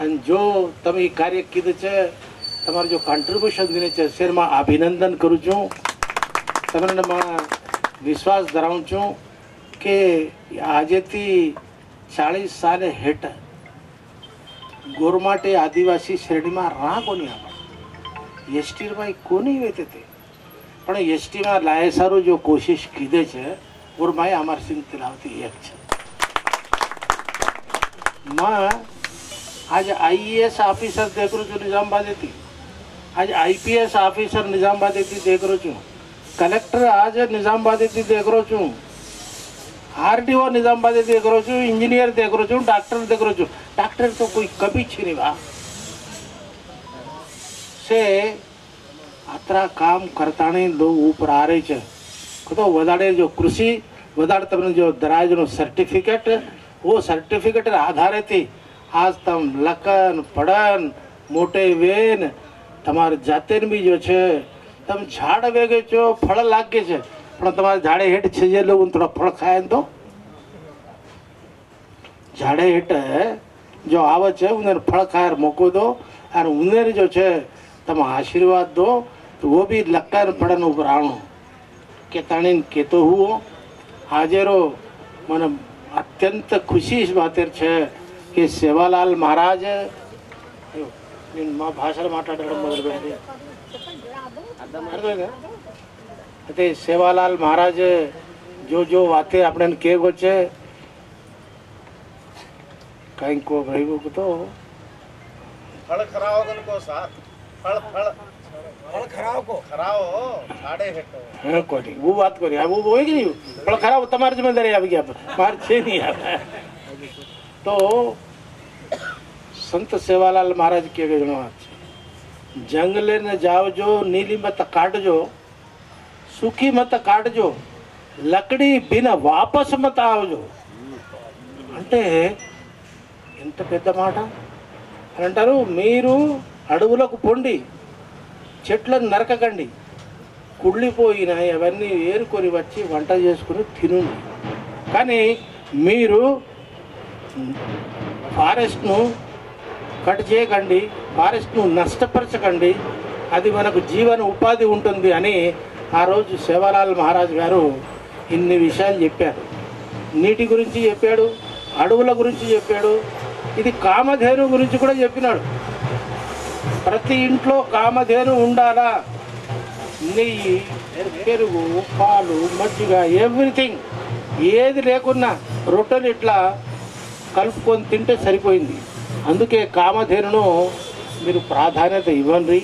અને જો તમે કાર્ય કીધું છે તમારું જો કોન્ટ્રીબ્યુશન દીને છે શેર માં અભિનંદન કરું છું. તમને વિશ્વાસ ધરાવું છું કે આજેથી 40 સાલે હેઠ ગોરમાટે આદિવાસી શ્રેણીમાં રા કોની આપણે એસટીમાં કોની વેતે તે પણ એસટીમાં લાય સારું જો કોશિશ કીધે છે ગોરમાએ અમર સિંહ તિલાવતી એક છે. मैं आज आईएएस ऑफिसर देख रो छू निजामाबाद थी, आज आईपीएस ऑफिसर निजामाबाद थी देख रो छू, कलेक्टर आज निजामाबाद थी देख रो छू, आरटीओ निजामाबाद देख रो छू, इंजीनियर देख रो छू, डॉक्टर देख रो छू. डॉक्टर तो कोई कभी छीनी बा से आतरा काम करता नहीं लोग ऊपर आ रहे छे. तो वधारे जो कृषि वधारे तमने जो दराज नो सर्टिफिकेट वो सर्टिफिकेट आधारे थी आज तम लखन पड़न मोटे वेन तमारे जाते भी जो छे तम झाड़ वेगे छो फल लागे छे पण तमारे झाड़े हेठ छे जे लोग थोड़ा फल खाए तो झाड़े हेठ जो आवे छे उन्हें फल खाए मोको दो और उन्हें जो छे तम आशीर्वाद दो तो वो भी लखन पड़न ऊपर आवणो के ताणी केतो हुओ हाजेरो मन अत्यंत खुशी इस बात है कि सेवालाल महाराज भाषा माटे सेवालाल महाराज जो जो बातें अपने के गोचे कहीं को भाई को तो फल खराओ को साथ फल फल फल खराओ को खराओ साड़े हेटो हाँ कोई वो बात करी अब वो होएगी नहीं फल खराब तुम्हारी जिम्मेदारी आ गई मार छे नहीं आ तो संत सेवालाल महाराज के गए जंगले न जाओ जो नीली मत काट जो सुखी मत काट जो लकड़ी बिना वापस मत आओ जो అంటే ఎంత పెద్ద మాట అని అంటారు. మీరు అడవులకు పొండి చెట్లను నరకకండి, కుళ్ళిపోయిన అవన్నీ ఏరుకొని వచ్చి వంట చేసుకుని తినండి. కానీ మీరు ఫారెస్ట్ను కట్ చేయకండి, ఫారెస్ట్ను నష్టపరచకండి, అది మనకు జీవన ఉపాధి ఉంటుంది అని ఆ రోజు సేవాలాల్ మహారాజ్ గారు ఇన్ని విషయాలు చెప్పారు. నీటి గురించి చెప్పాడు, అడవుల గురించి చెప్పాడు, ఇది కామధేను గురించి కూడా చెప్పినాడు. ప్రతి ఇంట్లో కామధేను ఉండాలా, నెయ్యి, పెరుగు, పాలు, మజ్జిగ, ఎవ్రీథింగ్ ఏది లేకున్నా రొట్టెలు ఇట్లా కలుపుకొని తింటే సరిపోయింది. అందుకే కామధేనును మీరు ప్రాధాన్యత ఇవ్వండి.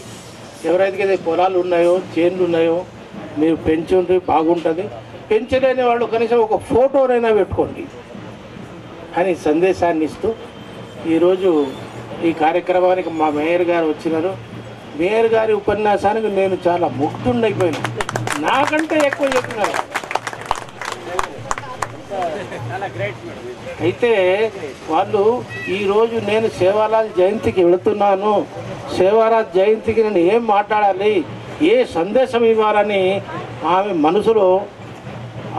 ఎవరైతే పొలాలు ఉన్నాయో, చేన్లు ఉన్నాయో మీరు పెంచుండ్రి, బాగుంటుంది. పెంచలేని వాళ్ళు కనీసం ఒక ఫోటోనైనా పెట్టుకోండి అని సందేశాన్ని ఇస్తూ ఈరోజు ఈ కార్యక్రమానికి మా మేయర్ గారు వచ్చినారు. మేయర్ గారి ఉపన్యాసానికి నేను చాలా ముగ్ధుండైపోయినా, నాకంటే ఎక్కువ చెప్పినారు. అయితే వాళ్ళు ఈరోజు నేను సేవాలాల్ జయంతికి వెళుతున్నాను, సేవాలాల్ జయంతికి నేను ఏం మాట్లాడాలి, ఏ సందేశం ఇవ్వాలని ఆమె మనసులో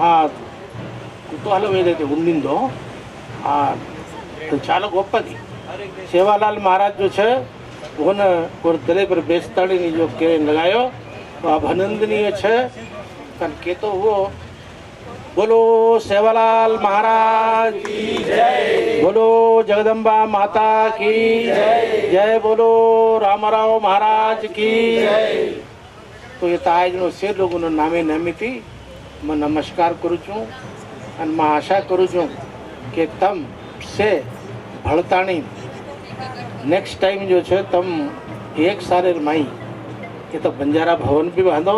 ఆ కుతూహలం ఏదైతే ఉండిందో చాలా గొప్పది. सेवालाल महाराज जो है वो न गले पर बेस्ताड़ी जो के लगायो वो अभिनंदनीय है। कन के तो वो बोलो सेवालाल महाराज की जय, बोलो जगदम्बा माता की जय, बोलो रामाराव महाराज की जय। तो ये ताज से लोगों ने नामे नमिति मैं नमस्कार करूँ छूँ और मैं आशा करूँ छूँ कि तम से भड़ताणी नेक्स्ट टाइम जो है तम एक सारे माई ये तो बंजारा भवन भी बांधो,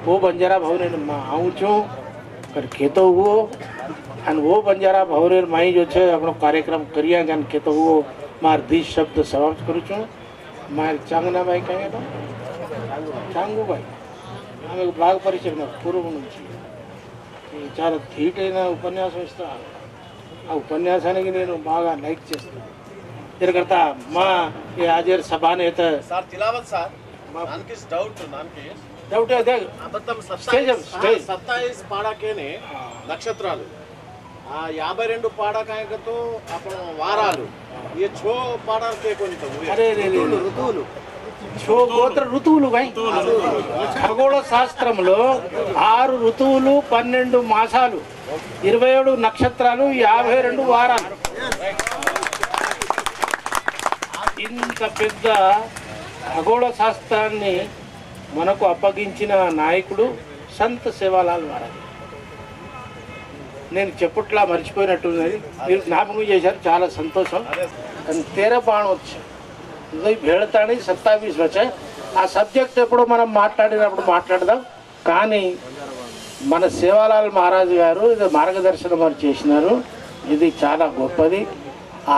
वो बंजारा भवन में आऊँ छूँ कर खेतो हुओ और वो बंजारा भवन माई जो है अपनो कार्यक्रम करिया गन खेतो हुओ मार 20 शब्द समाप्त करूँ छूँ। मार चांगना भाई कहेंगे तो चांगू भाई आमें बाग परिचय में पूर्व చాలా ధీటైన ఉపన్యాసం ఇస్తా. ఆ ఉపన్యాసానికి నేను బాగా లైక్ చేస్తాను. తిరగతా మా ये आज सभा ने तो सर तिलावत सर नानकिस डाउट है देख మొత్తం స్టేజ్ 27 పాడకేనే నక్షత్రాలు 52 పాడకాయకతో అప్పుడు వారాలు ये 6 పాడకే కొంత అరే రే ఋతువులు छो गोत्र ఋతువులు भाई ఖగోళ శాస్త్రంలో 6 ఋతువులు 12 మాసాలు 27 నక్షత్రాలు 52 వారాలు. ఇంత పెద్ద ఖగోళ శాస్త్రాన్ని మనకు అప్పగించిన నాయకుడు సంత్ సేవాలాల్ మహారాజ్. నేను చెప్పుట్లా మర్చిపోయినట్టున్నది, మీరు జ్ఞాపకం చేశారు, చాలా సంతోషం. కానీ 13 బాణోత్సవం भेड़ताणी 27 వచ్చాయి. ఆ సబ్జెక్ట్ ఎప్పుడు మనం మాట్లాడినప్పుడు మాట్లాడదాం. కానీ మన సేవాలాల్ మహారాజు గారు ఇది మార్గదర్శనం మరి చేసినారు. ఇది చాలా గొప్పది.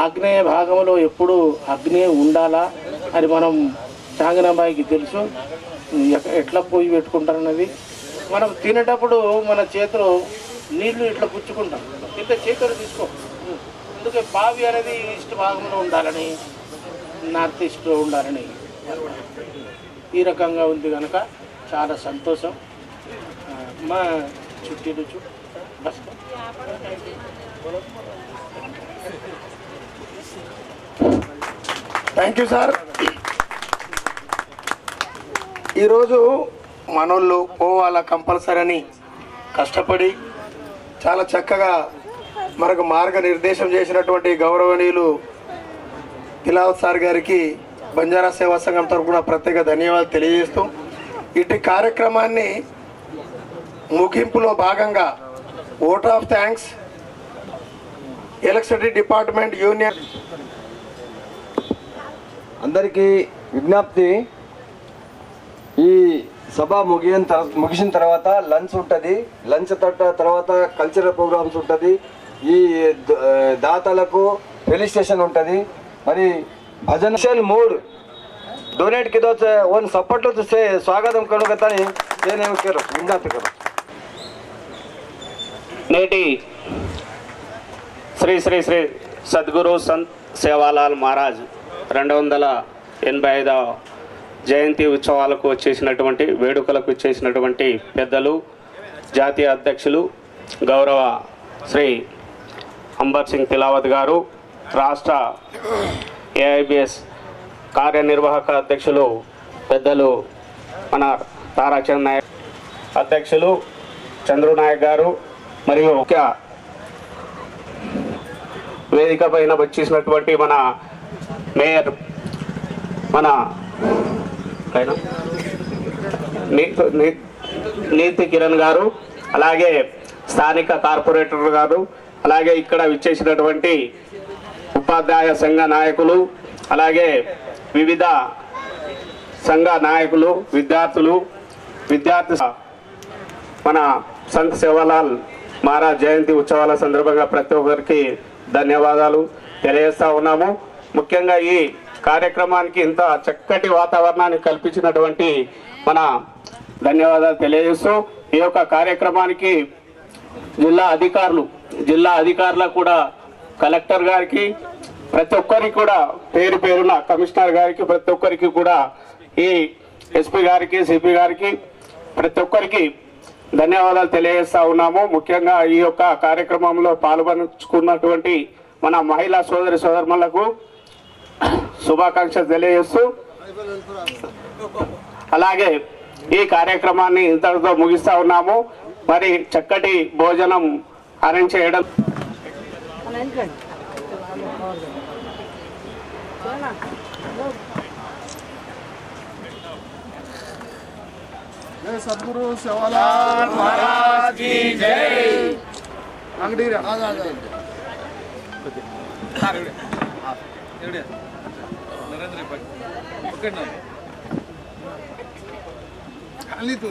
ఆగ్నేయ భాగంలో ఎప్పుడు అగ్ని ఉండాలా అని మనం చాంగనాబాయికి తెలుసు. ఎట్లా పొయ్యి పెట్టుకుంటారన్నది మనం తినేటప్పుడు మన చేతిలో నీళ్లు ఇట్లా పుచ్చుకుంటాం, ఇంత చేతులు తీసుకో. అందుకే బావి అనేది ఈస్ట్ భాగంలో ఉండాలని, నార్త్ ఈస్ట్లో ఉండాలని ఈ రకంగా ఉంది కనుక చాలా సంతోషం. మా చుట్టి రుచు బస్ థ్యాంక్ యూ సార్. ఈరోజు మనోళ్ళు పోవాలా కంపల్సరీ అని కష్టపడి చాలా చక్కగా మనకు మార్గనిర్దేశం చేసినటువంటి గౌరవనీయులు తిలావత్ సార్ గారికి బంజారా సేవా సంఘం తరఫున ప్రత్యేక ధన్యవాదాలు తెలియజేస్తూ ఇటు కార్యక్రమాన్ని ముగింపులో భాగంగా vote of thanks electricity department union అందరికీ విజ్ఞప్తి, ఈ సభ ముగిసిన తర్వాత లంచ్ ఉంటుంది. లంచ్ తర్వాత కల్చరల్ ప్రోగ్రామ్స్ ఉంటుంది. ఈ దాతలకు రైల్వే స్టేషన్ ఉంటుంది. మరి भजन मूड डोनेट किदो ಒಂದು ಸಪೋರ್ಟ್ से स्वागत करूँगी विज्ञप्ति करो. నేటి శ్రీ శ్రీ శ్రీ సద్గురు సంత్ సేవాలాల్ మహారాజ్ 285వ జయంతి ఉత్సవాలకు వచ్చేసినటువంటి వేడుకలకు వచ్చేసినటువంటి పెద్దలు, జాతీయ అధ్యక్షులు గౌరవ శ్రీ అంబర్ సింగ్ తిలావత్ గారు, రాష్ట్ర ఏఐబిఎస్ కార్యనిర్వాహక అధ్యక్షులు పెద్దలు మన తారాచంద్ నాయక్, అధ్యక్షులు చంద్రు నాయక్ గారు మరియు ముఖ్య వేదిక పైన వచ్చేసినటువంటి మన మేయర్ మన నీతి కిరణ్ గారు, అలాగే స్థానిక కార్పొరేటర్ గారు, అలాగే ఇక్కడ విచ్చేసినటువంటి ఉపాధ్యాయ సంఘ నాయకులు, అలాగే వివిధ సంఘ నాయకులు, విద్యార్థి మన సంత్ సేవాలాల్ మహారాజ్ జయంతి ఉత్సవాల సందర్భంగా ప్రతి ఒక్కరికి ధన్యవాదాలు తెలియజేస్తా ఉన్నాము. ముఖ్యంగా ఈ కార్యక్రమానికి ఇంత చక్కటి వాతావరణాన్ని కల్పించినటువంటి మన ధన్యవాదాలు తెలియజేస్తూ ఈ యొక్క కార్యక్రమానికి జిల్లా అధికారులకు కూడా, కలెక్టర్ గారికి, ప్రతి ఒక్కరికి కూడా పేరు పేరున కమిషనర్ గారికి, ప్రతి ఒక్కరికి కూడా, ఈ ఎస్పీ గారికి, సిపి గారికి, ప్రతి ఒక్కరికి ధన్యవాదాలు తెలియజేస్తా ఉన్నాము. ముఖ్యంగా ఈ యొక్క కార్యక్రమంలో పాల్గొనుకున్నటువంటి మన మహిళా సోదరులకు శుభాకాంక్షలు తెలియజేస్తూ, అలాగే ఈ కార్యక్రమాన్ని ఇంతటితో ముగిస్తా ఉన్నాము. మరి చక్కటి భోజనం అరేంజ్ చేయడం जय सद्गुरु सेवालाल महाराज की जय। अंगड़ी रे नरेंद्र पकड़ना खाली तू